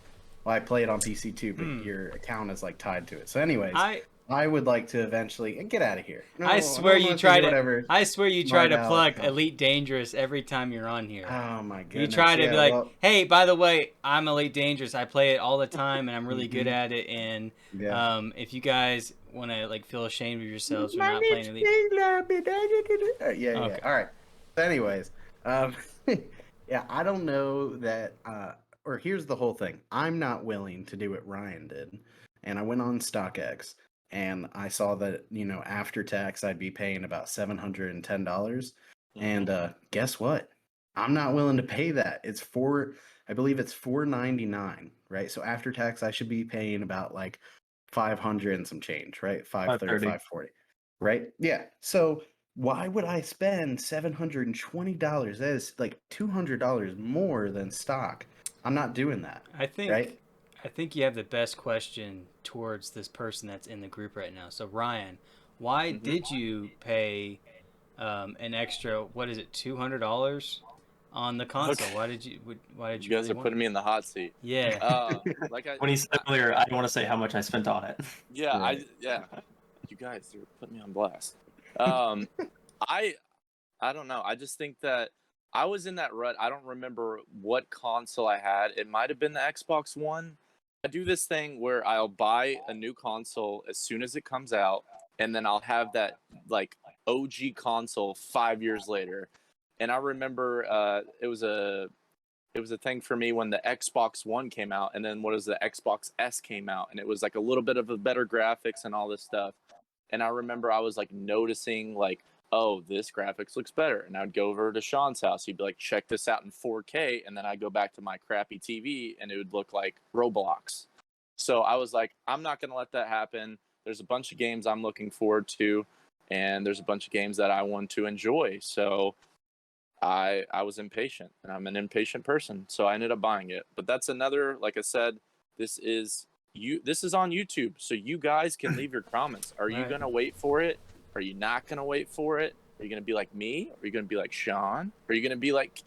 Well, I play it on PC too, but your account is like tied to it. So, anyways, I would like to eventually get out of here. No, I swear you try to. I swear you try to plug account. Elite Dangerous every time you're on here. Oh my goodness! You try to be like, hey, by the way, I'm Elite Dangerous. I play it all the time, and I'm really good at it. And if you guys want to like feel ashamed of yourselves for not playing Elite, yeah. All right. So anyways, yeah, I don't know that. Or here's the whole thing. I'm not willing to do what Ryan did, and I went on StockX. And I saw that, after tax, I'd be paying about $710. And guess what? I'm not willing to pay that. I believe it's $499, right? So after tax, I should be paying about like 500 and some change, right? 530, 540, right? Yeah. So why would I spend $720? That is like $200 more than stock. I'm not doing that. I think you have the best question towards this person that's in the group right now. So Ryan, why did you pay an extra $200 on the console? Okay. Why did you You guys are putting me in the hot seat. Yeah. When he said earlier, I don't want to say how much I spent on it. Yeah, right. You guys are putting me on blast. I don't know. I just think that I was in that rut. I don't remember what console I had. It might have been the Xbox One. I do this thing where I'll buy a new console as soon as it comes out, and then I'll have that like OG console 5 years later. And I remember it was a thing for me when the Xbox One came out, and then the Xbox S came out, and it was like a little bit of a better graphics and all this stuff. And I remember I was like noticing like oh, this graphics looks better. And I'd go over to Sean's house. He'd be like, check this out in 4K. And then I'd go back to my crappy TV and it would look like Roblox. So I was like, I'm not going to let that happen. There's a bunch of games I'm looking forward to, and there's a bunch of games that I want to enjoy. So I was impatient, and I'm an impatient person. So I ended up buying it. But that's another, like I said, this is on YouTube. So you guys can leave your comments. Are you going to wait for it? Are you not going to wait for it? Are you going to be like me? Are you going to be like Sean? Are you going to be like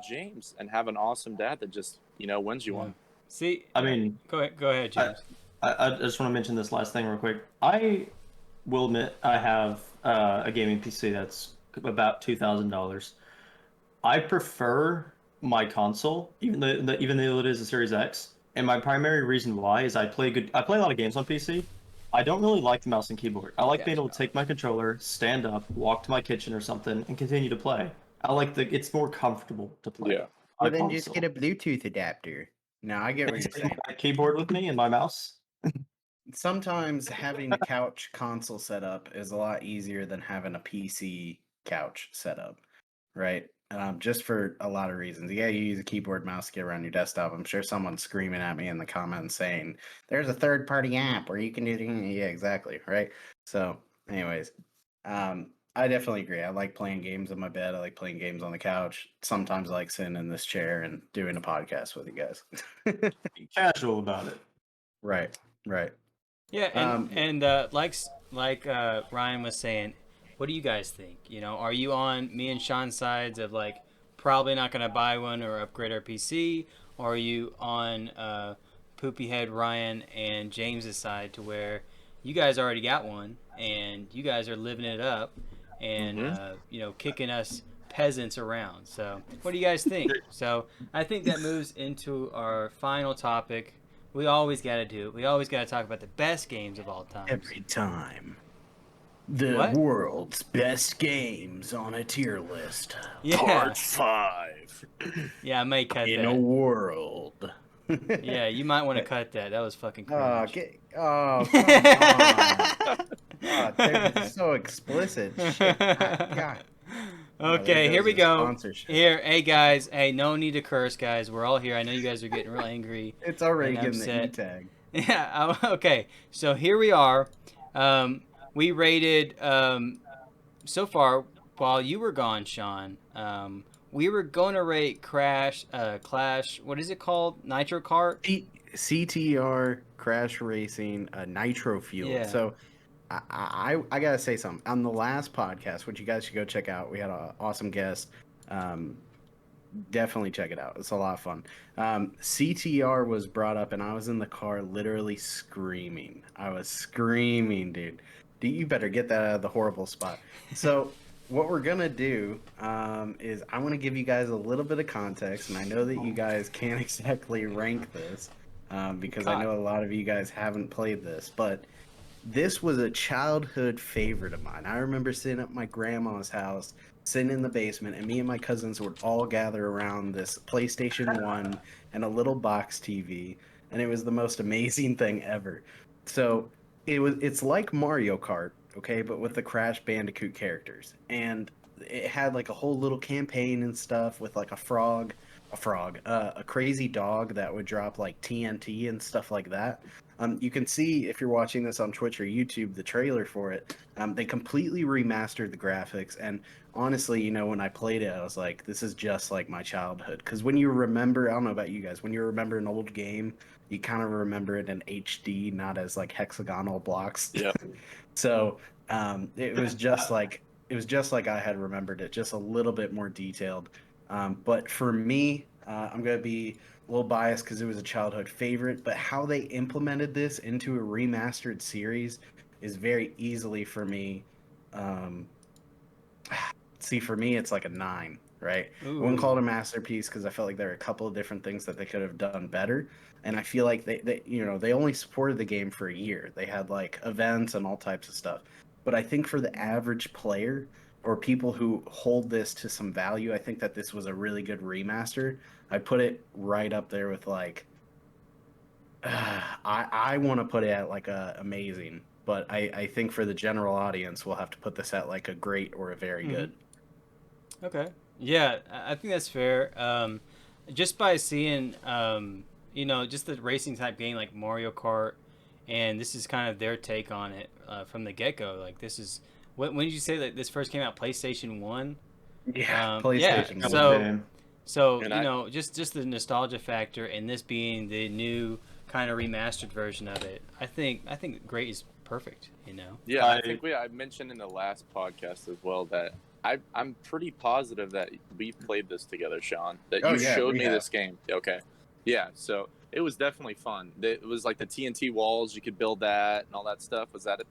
James and have an awesome dad that just, wins you one? See, I mean, go ahead, James. I just want to mention this last thing real quick. I will admit I have a gaming PC that's about $2,000. I prefer my console, even though it is a Series X. And my primary reason why is I play a lot of games on PC. I don't really like the mouse and keyboard. I like being able to take my controller, stand up, walk to my kitchen or something, and continue to play. It's more comfortable to play. Yeah. Well, then just get a Bluetooth adapter. No, I get what you're saying. My keyboard with me and my mouse. Sometimes having the couch console set up is a lot easier than having a PC couch set up, right? Just for a lot of reasons. Yeah, you use a keyboard mouse to get around your desktop. I'm sure someone's screaming at me in the comments saying, there's a third-party app where you can do things. Yeah, exactly, right? So, anyways, I definitely agree. I like playing games on my bed. I like playing games on the couch. Sometimes I like sitting in this chair and doing a podcast with you guys. Be casual about it. Right. Yeah, and like Ryan was saying, what do you guys think? Are you on me and Sean's sides of like probably not going to buy one or upgrade our PC, or are you on Poopy Head Ryan and James's side to where you guys already got one and you guys are living it up and kicking us peasants around? So what do you guys think? So I think that moves into our final topic. We always got to do it. We always got to talk about the best games of all time. Every time. The world's best games on a tier list. Yeah. Part 5. Yeah, I may cut In that. a world. Yeah, you might want to cut that. That was fucking cringe. Come on. They're so explicit. Shit. God. Okay, here we go. Here, hey guys. Hey, no need to curse, guys. We're all here. I know you guys are getting real angry. It's already getting upset. the E-tag. Yeah, okay. So here we are. We rated, so far, while you were gone, Sean, we were going to rate Clash, what is it called? Nitro Kart? CTR Crash Racing Nitro Fuel. Yeah. So I gotta say something. On the last podcast, which you guys should go check out, we had an awesome guest. Definitely check it out. It's a lot of fun. CTR was brought up, and I was in the car literally screaming. I was screaming, dude. You better get that out of the horrible spot. So what we're going to do is I want to give you guys a little bit of context, and I know that you guys can't exactly rank this because I know a lot of you guys haven't played this, but this was a childhood favorite of mine. I remember sitting at my grandma's house, sitting in the basement, and me and my cousins would all gather around this PlayStation 1 and a little box TV, and it was the most amazing thing ever. So it's like Mario Kart, okay, but with the Crash Bandicoot characters. And it had like a whole little campaign and stuff with like a crazy dog that would drop like TNT and stuff like that. You can see, if you're watching this on Twitch or YouTube, the trailer for it. They completely remastered the graphics, and honestly, when I played it, I was like, this is just like my childhood. Because when you remember, I don't know about you guys, when you remember an old game, you kind of remember it in HD, not as like hexagonal blocks. Yeah. So it was just like I had remembered it, just a little bit more detailed. But for me, I'm gonna be a little biased because it was a childhood favorite, but how they implemented this into a remastered series is very easily for me. See, for me, it's like a 9, right? Ooh. I wouldn't call it a masterpiece because I felt like there were a couple of different things that they could have done better. And I feel like they only supported the game for a year. They had like events and all types of stuff. But I think for the average player or people who hold this to some value, I think that this was a really good remaster. I put it right up there with like I want to put it at like a amazing, but I think for the general audience, we'll have to put this at like a great or a very good. Okay. Yeah, I think that's fair. Just by seeing, just the racing type game like Mario Kart, and this is kind of their take on it from the get go. Like this is when did you say that this first came out? PlayStation 1. Yeah, Yeah. PlayStation. So And just the nostalgia factor, and this being the new kind of remastered version of it, I think great is perfect. Yeah, I think I mentioned in the last podcast as well that I'm pretty positive that we played this together, Sean. That you showed me this game. Okay, yeah. So it was definitely fun. It was like the TNT walls. You could build that and all that stuff. Was that it?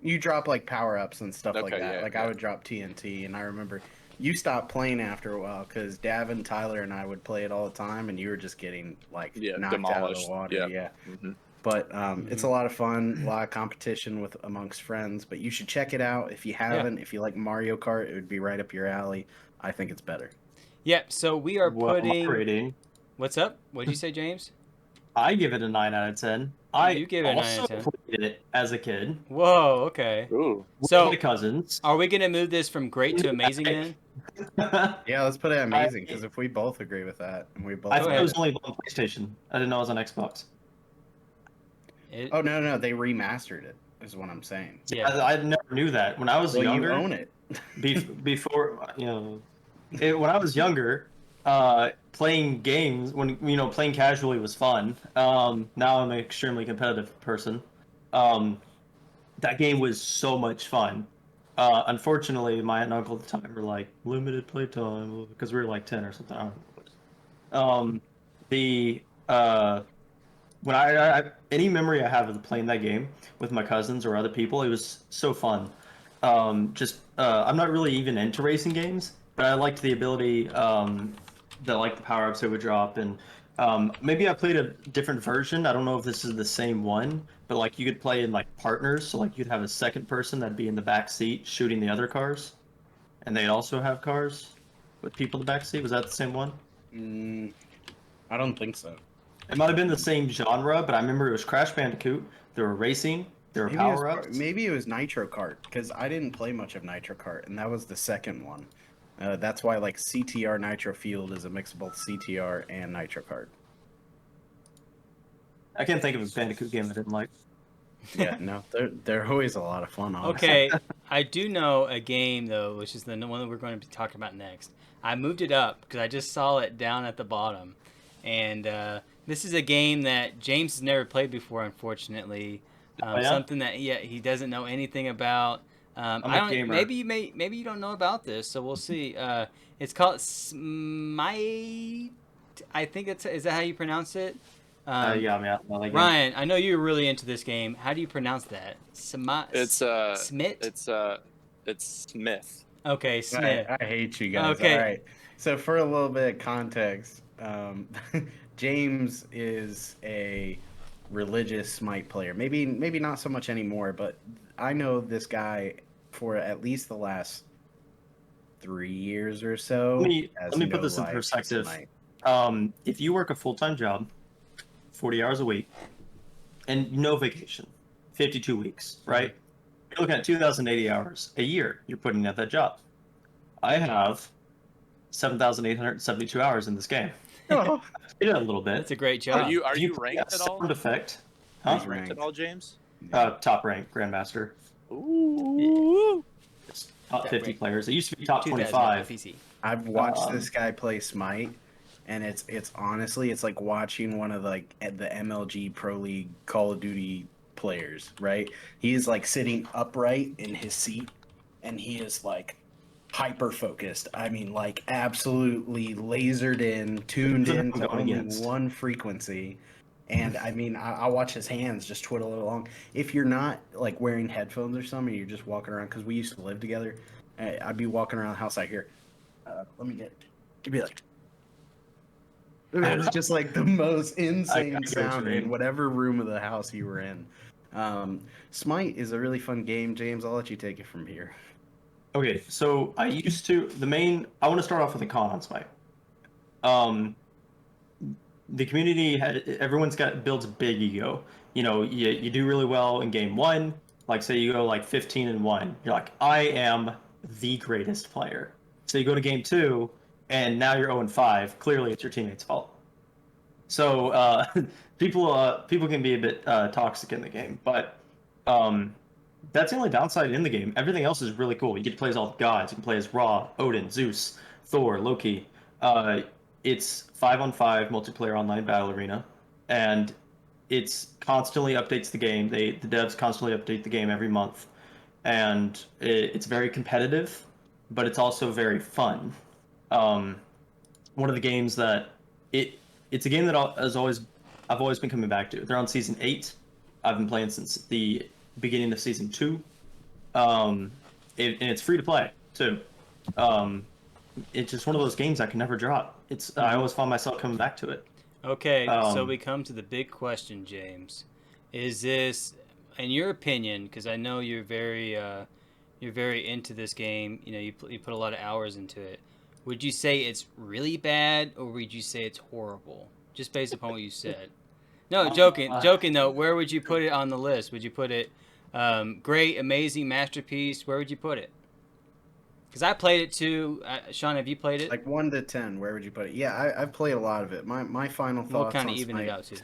You drop like power ups and stuff like that. Yeah, I would drop TNT, and I remember you stopped playing after a while because Davin, Tyler, and I would play it all the time, and you were just getting like knocked demolished out of the water. Yeah. Mm-hmm. But it's a lot of fun, a lot of competition amongst friends. But you should check it out if you haven't. If you like Mario Kart, it would be right up your alley. I think it's better. Yeah. So we are putting. Rating. What's up? What'd you say, James? I give it a 9 out of 10. You gave it a 9 out of 10. Played it as a kid. Whoa. Okay. Ooh. So my cousins. Are we gonna move this from great to amazing then? Yeah, let's put it amazing because if we both agree with that, and we both. I thought it was only on PlayStation. I didn't know it was on Xbox. Oh no, they remastered it. Is what I'm saying. Yeah, I never knew that. When I was younger, you own it. Before when I was younger, playing games playing casually was fun. Now I'm an extremely competitive person. That game was so much fun. Unfortunately, my aunt and uncle at the time were like limited playtime because we were like 10 or something. I don't know. When I any memory I have of playing that game with my cousins or other people, it was so fun. I'm not really even into racing games, but I liked the ability the power ups it would drop, and maybe I played a different version. I don't know if this is the same one, but like you could play in like partners, so like you'd have a second person that'd be in the back seat shooting the other cars, and they'd also have cars with people in the back seat. Was that the same one? I don't think so. It might have been the same genre, but I remember it was Crash Bandicoot. There were racing. There were power ups. Maybe it was Nitro Kart because I didn't play much of Nitro Kart, and that was the second one. That's why like CTR Nitro Field is a mix of both CTR and Nitro Kart. I can't think of a Bandicoot game I didn't like. Yeah, no, they're always a lot of fun. Honestly. Okay, I do know a game though, which is the one that we're going to be talking about next. I moved it up because I just saw it down at the bottom, and this is a game that James has never played before, unfortunately. Something that he doesn't know anything about. I'm a gamer. Maybe you don't know about this, so we'll see. It's called Smite. I think is that how you pronounce it? Yeah, Ryan, I know you're really into this game. How do you pronounce that? Smith. It's Smith. Okay, Smith. I hate you guys. Okay. All right. So for a little bit of context, James is a religious Smite player. Maybe not so much anymore, but I know this guy for at least the last 3 years or so. Let me put this in perspective. If you work a full-time job, 40 hours a week, and no vacation, 52 weeks, right? You're looking at 2,080 hours a year you're putting at that job. I have 7,872 hours in this game. Oh. I did a little bit. That's a great job. Are you ranked at all? Sound effect. Are you ranked at all, James? Top rank, Grandmaster. Ooh. It's top 50 players. It used to be top 25. I've watched this guy play Smite, and it's honestly it's like watching one of the MLG Pro League Call of Duty players, right? He is like sitting upright in his seat, and he is like hyper focused. I mean, like absolutely lasered in, tuned in to only one frequency. And I mean, I'll watch his hands just twiddle along. If you're not like wearing headphones or something, you're just walking around, because we used to live together. I'd be walking around the house. I hear, let me get. It'd be like. It was just like the most insane sound in whatever room of the house you were in. Smite is a really fun game, James. I'll let you take it from here. Okay, so I used to I want to start off with a con on Smite. the community everyone's got builds a big ego. You know, you do really well in game one, like say you go like 15-1, you're like, I am the greatest player. So you go to game two, and now you're 0-5. Clearly, it's your teammate's fault. So people can be a bit toxic in the game, but that's the only downside in the game. Everything else is really cool. You get to play as all the gods. You can play as Ra, Odin, Zeus, Thor, Loki. It's 5-on-5 multiplayer online battle arena, and it's constantly updates the game. The devs constantly update the game every month, and it's very competitive, but it's also very fun. One of the games that it's a game that I've always been coming back to. They're on season 8. I've been playing since the beginning of season 2. And it's free to play too. It's just one of those games I can never drop. I always find myself coming back to it. Okay, so we come to the big question, James. Is this, in your opinion, because I know you're very into this game. You know, you put a lot of hours into it. Would you say it's really bad, or would you say it's horrible? Just based upon what you said. No, joking though. Where would you put it on the list? Would you put it great, amazing, masterpiece? Where would you put it? Because I played it too. Sean, have you played it? Like 1 to 10, where would you put it? Yeah, I've played a lot of it. My final thoughts We'll kind of on even it Smite, out too.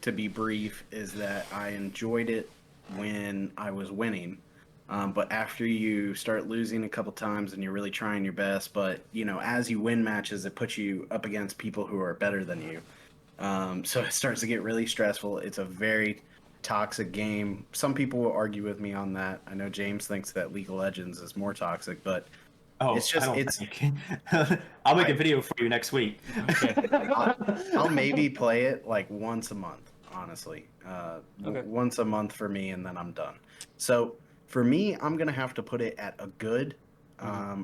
to be brief, is that I enjoyed it when I was winning. But after you start losing a couple times and you're really trying your best, but you know, as you win matches, it puts you up against people who are better than you. So it starts to get really stressful. It's a very toxic game. Some people will argue with me on that. I know James thinks that League of Legends is more toxic, but it's just I'll make a video for you next week. Okay. I'll maybe play it like once a month, honestly. Okay. Once a month for me, and then I'm done. So for me, I'm gonna have to put it at a good,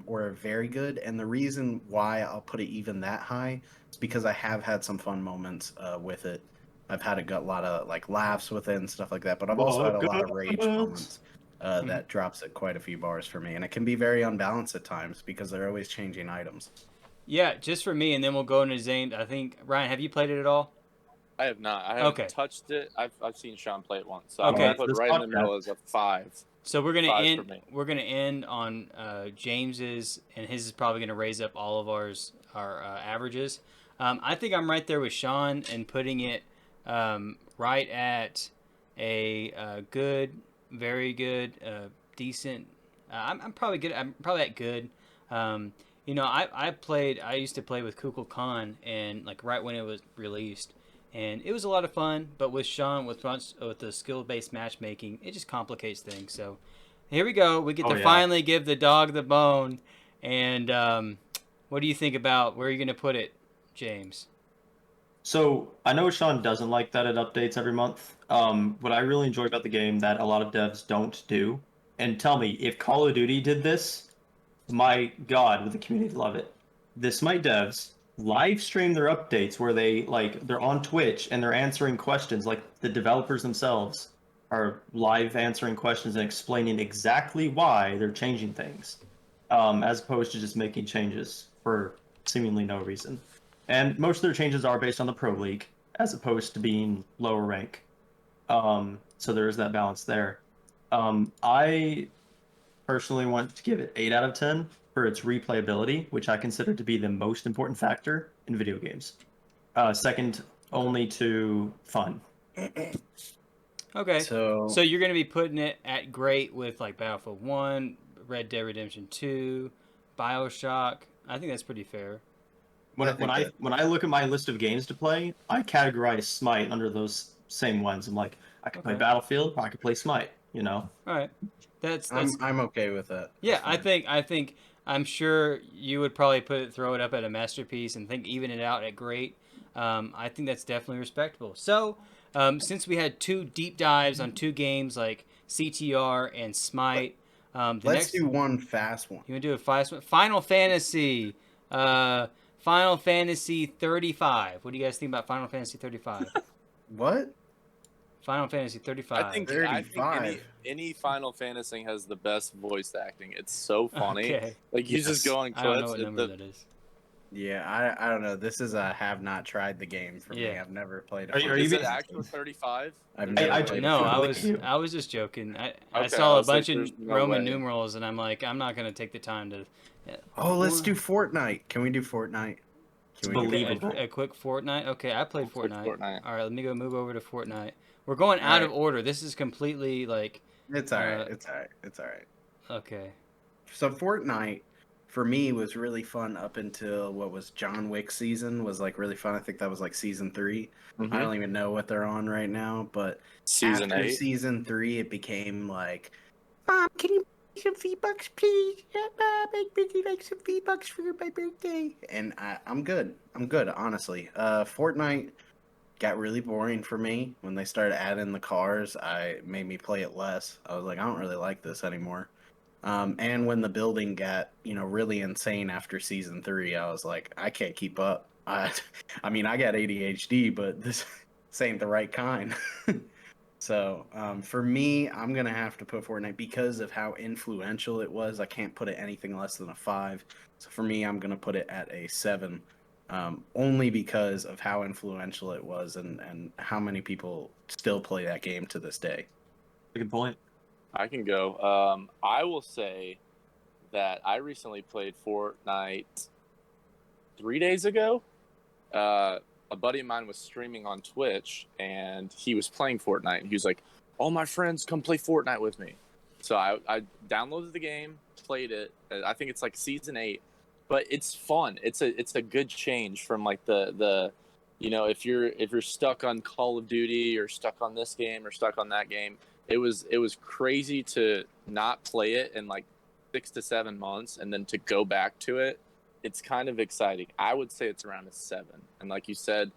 or a very good. And the reason why I'll put it even that high is because I have had some fun moments with it. I've had a lot of like laughs with it and stuff like that, but I've also had a lot of rage moments that drops it quite a few bars for me, and it can be very unbalanced at times because they're always changing items. Yeah, just for me, and then we'll go into Zane. I think Ryan, have you played it at all? I have not. I haven't touched it. I've seen Sean play it once. So Okay. I'm gonna put right in the middle as a 5. So we're gonna 5 for end. me. We're gonna end on James's, and his is probably gonna raise up all of our averages. I think I'm right there with Sean and putting it right at a good, very good, decent. I'm probably good. I'm probably at good. You know, I used to play with Kukul Khan, and like right when it was released, and it was a lot of fun. But with Sean, with the skill-based matchmaking, it just complicates things. So here we go. We get to finally give the dog the bone. And what do you think about where you're gonna put it, James? So I know Sean doesn't like that it updates every month. What I really enjoy about the game that a lot of devs don't do, and tell me if Call of Duty did this, my God, would the community love it? The Smite devs live stream their updates where they're on Twitch and they're answering questions. Like the developers themselves are live answering questions and explaining exactly why they're changing things, as opposed to just making changes for seemingly no reason. And most of their changes are based on the Pro League, as opposed to being lower rank. So there is that balance there. I personally want to give it 8 out of 10 for its replayability, which I consider to be the most important factor in video games. Second only to fun. Okay. So you're going to be putting it at great with like Battlefield 1, Red Dead Redemption 2, BioShock. I think that's pretty fair. When I look at my list of games to play, I categorize Smite under those same ones. I'm like, I could play Battlefield, or I could play Smite. You know. All right. That's I'm okay with that. Yeah, I think I'm sure you would probably throw it up at a masterpiece and even it out at great. I think that's definitely respectable. So, since we had 2 deep dives on 2 games like CTR and Smite, let's do one fast one. You want to do a fast one? Final Fantasy. Final Fantasy 35. What do you guys think about Final Fantasy 35? What? Final Fantasy 35. I think any Final Fantasy has the best voice acting. It's so funny. Okay. Like you just go on I don't know clips. what number that is. Yeah, I don't know. This is a have not tried the game for me. Yeah. I've never played Are you Is it being- actual 35? I've There's never I played No, a I believe was you. I was just joking. I Okay, saw I a was like, bunch of there's no Roman way. numerals, and I'm like, I'm not gonna take the time to. Oh, let's do Fortnite. Can we do Fortnite? Can we do Believe Okay, Believable. a quick Fortnite. Okay, I played Quick Fortnite. Fortnite. All right, let me go move over to Fortnite. We're going out of order. This is completely like. It's all right. Uh, It's all right. It's all right. Okay. So Fortnite for me was really fun up until what was John Wick season was like really fun. I think that was like season 3. I don't even know what they're on right now, but Season after 8. season 3 it became like, Mom, can you make some V-Bucks, please? Yeah, Mom, make me like some V-Bucks for my birthday. And I'm good. I'm good, honestly. Fortnite got really boring for me when they started adding the cars. I made me play it less. I was like, I don't really like this anymore. And when the building got, really insane after season 3, I was like, I can't keep up. I mean, I got ADHD, but this ain't the right kind. So for me, I'm gonna have to put Fortnite because of how influential it was. I can't put it anything less than a 5. So for me, I'm gonna put it at a 7, only because of how influential it was and how many people still play that game to this day. Good point. I can go. I will say that I recently played Fortnite 3 days ago. A buddy of mine was streaming on Twitch, and he was playing Fortnite. And he was like, "All my friends, come play Fortnite with me." So I downloaded the game, played it. I think it's like season 8, but it's fun. It's a good change from like the if you're stuck on Call of Duty or stuck on this game or stuck on that game. It was crazy to not play it in like 6 to 7 months and then to go back to it. It's kind of exciting. I would say it's around a 7. And like you said,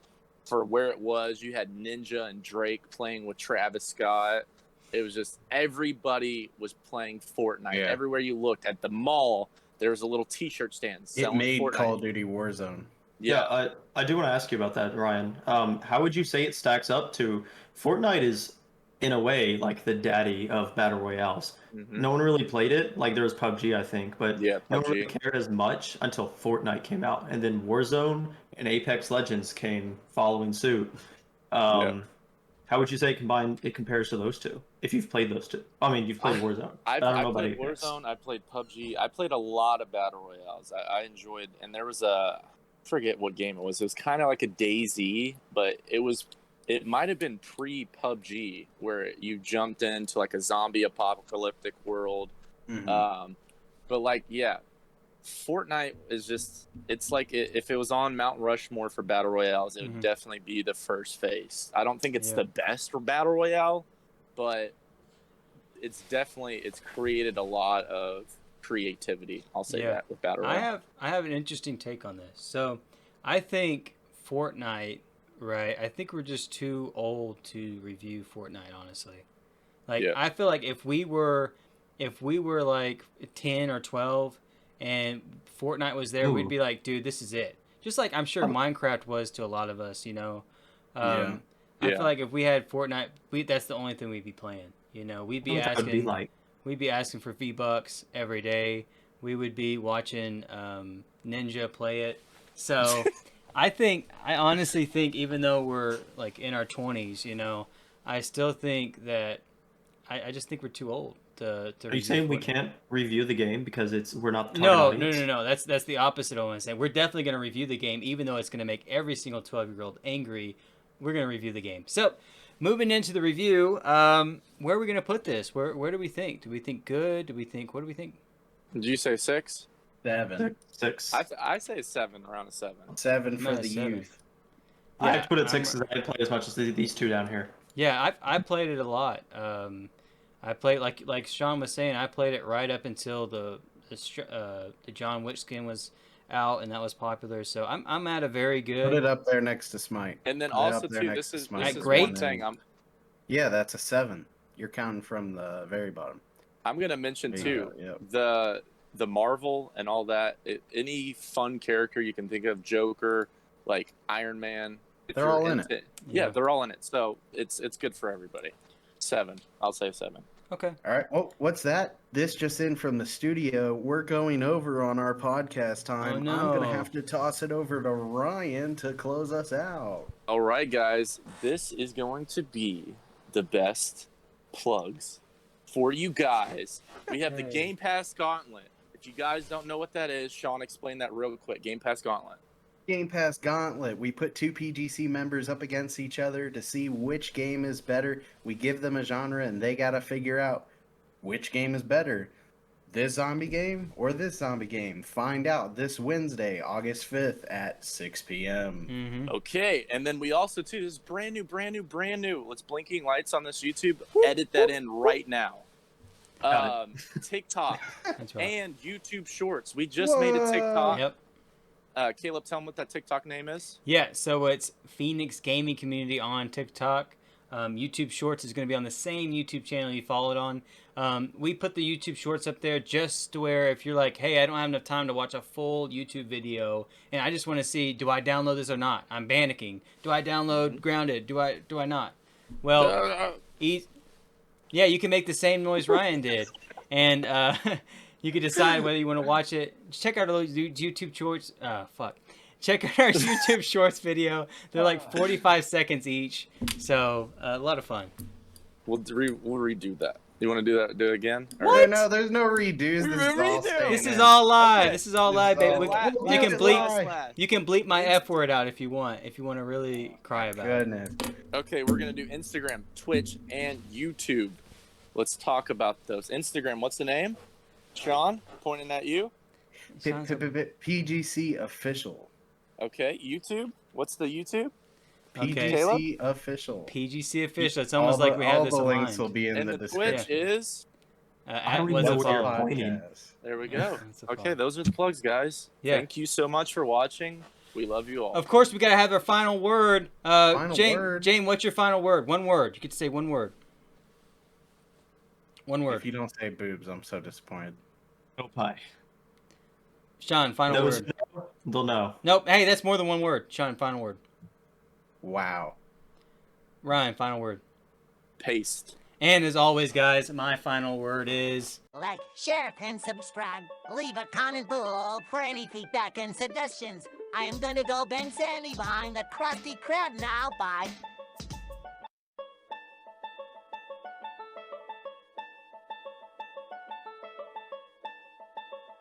for where it was, you had Ninja and Drake playing with Travis Scott. It was just everybody was playing Fortnite. Yeah. Everywhere you looked at the mall, there was a little T-shirt stand It selling made Fortnite. Call of Duty Warzone. Yeah, I do want to ask you about that, Ryan. How would you say it stacks up to Fortnite is, in a way, like the daddy of battle royales. Mm-hmm. No one really played it. Like there was PUBG, I think, but Yeah, no one PUBG. really cared as much until Fortnite came out, and then Warzone and Apex Legends came following suit. Yeah. How would you say it compares to those two? If you've played those two, I mean, you've played Warzone. I don't I know about played Apex. Warzone. I played PUBG. I played a lot of battle royales. I enjoyed, and there was I forget what game it was. It was kind of like a DayZ, but it might have been pre-PUBG where you jumped into like a zombie apocalyptic world. Mhm. But like, yeah, Fortnite is just, it's like if it was on Mount Rushmore for battle royales, it would definitely be the first face. I don't think it's the best for battle royale, but it's created a lot of creativity. I'll say that with battle royale. I have an interesting take on this. So, I think Fortnite, right? I think we're just too old to review Fortnite, honestly. Like I feel like if we were like 10 or 12 and Fortnite was there, we'd be like, dude, this is it. Just like I'm sure Minecraft was to a lot of us, I feel like if we had Fortnite, that's the only thing we'd be playing. We'd be asking for V-Bucks every day. We would be watching Ninja play it. So I honestly think even though we're like in our 20s, I still think that I just think we're too old to Are you saying Fortnite. we can't review the game because we're not the target audience? No. That's the opposite of what I'm saying. We're definitely going to review the game, even though it's going to make every single 12-year-old angry. We're going to review the game. So, moving into the review, where are we going to put this? Where do we think? Do we think good? What do we think? Did you say 6? 7. 6. I say 7, around a 7. 7 for the 7. youth. I have to put it 6 because I didn't play as much as these two down here. Yeah, I played it a lot. I played like Sean was saying. I played it right up until the John Wick skin was out, and that was popular. So I'm at a very good. Put it up there next to Smite. And then Put it also up there too, next this to is Smite. great? one thing Yeah, that's a 7. You're counting from the very bottom. I'm gonna mention There you too. go, yep. The Marvel and all that. Any fun character you can think of, Joker, like Iron Man. They're all in it. Yeah, they're all in it. So it's good for everybody. 7. I'll say 7. Okay. All right. Oh, what's that? This just in from the studio. We're going over on our podcast time. Oh, I'm no. going to have to toss it over to Ryan to close us out. All right, guys. This is going to be the best plugs for you guys. We have the Okay. Gamepass Gauntlet. If you guys don't know what that is, Sean, explain that real quick. Gamepass Gauntlet. Gamepass Gauntlet. We put 2 PGC members up against each other to see which game is better. We give them a genre and they got to figure out which game is better. This zombie game or this zombie game? Find out this Wednesday, August 5th at 6 p.m. Mm-hmm. Okay, and then we also, too, this is brand new. Let's blinking lights on this YouTube. Edit that in right now. TikTok That's right. and YouTube Shorts. We just made a TikTok. Yep. Caleb, tell them what that TikTok name is. Yeah, so it's Phoenix Gaming Community on TikTok. YouTube Shorts is going to be on the same YouTube channel you followed on. We put the YouTube Shorts up there just to where if you're like, hey, I don't have enough time to watch a full YouTube video, and I just want to see, do I download this or not? I'm panicking. Do I download Grounded? Do I not? Well, yeah, you can make the same noise Ryan did, and you can decide whether you want to watch it. Just check out those YouTube Shorts. Check out our YouTube Shorts video. They're like 45 seconds each, so a lot of fun. We'll redo that. You want to do that? Do it again? What? No, there's no redos. This is all staying This is in. all live. Okay. This is all live, baby. You can bleep. Live. You can bleep my F word out if you want. If you want to really cry about it. Goodness. Okay, we're gonna do Instagram, Twitch, and YouTube. Let's talk about those. Instagram, what's the name? Sean, pointing at you. PGC official. Okay, YouTube. What's the YouTube? Okay. PGC official. PGC official. It's almost like we have this all the aligned. links will be in And the the description. Twitch is. I don't Was even know a what you're follow. pointing. There we go. That's a Okay, follow. those are the plugs, guys. Yeah. Thank you so much for watching. We love you all. Of course, we gotta have our final word. Final Jane, word. Jane, what's your final word? One word. You get to say one word. One word. If you don't say boobs, I'm so disappointed. No pie. Sean, final Those word. they'll know. Nope. Hey, that's more than one word. Sean, final word. Wow. Ryan, final word. Paste. And as always, guys, my final word is. Like, share, and subscribe. Leave a comment below for any feedback and suggestions. I am gonna go bend Sandy behind the crusty crowd now. Bye.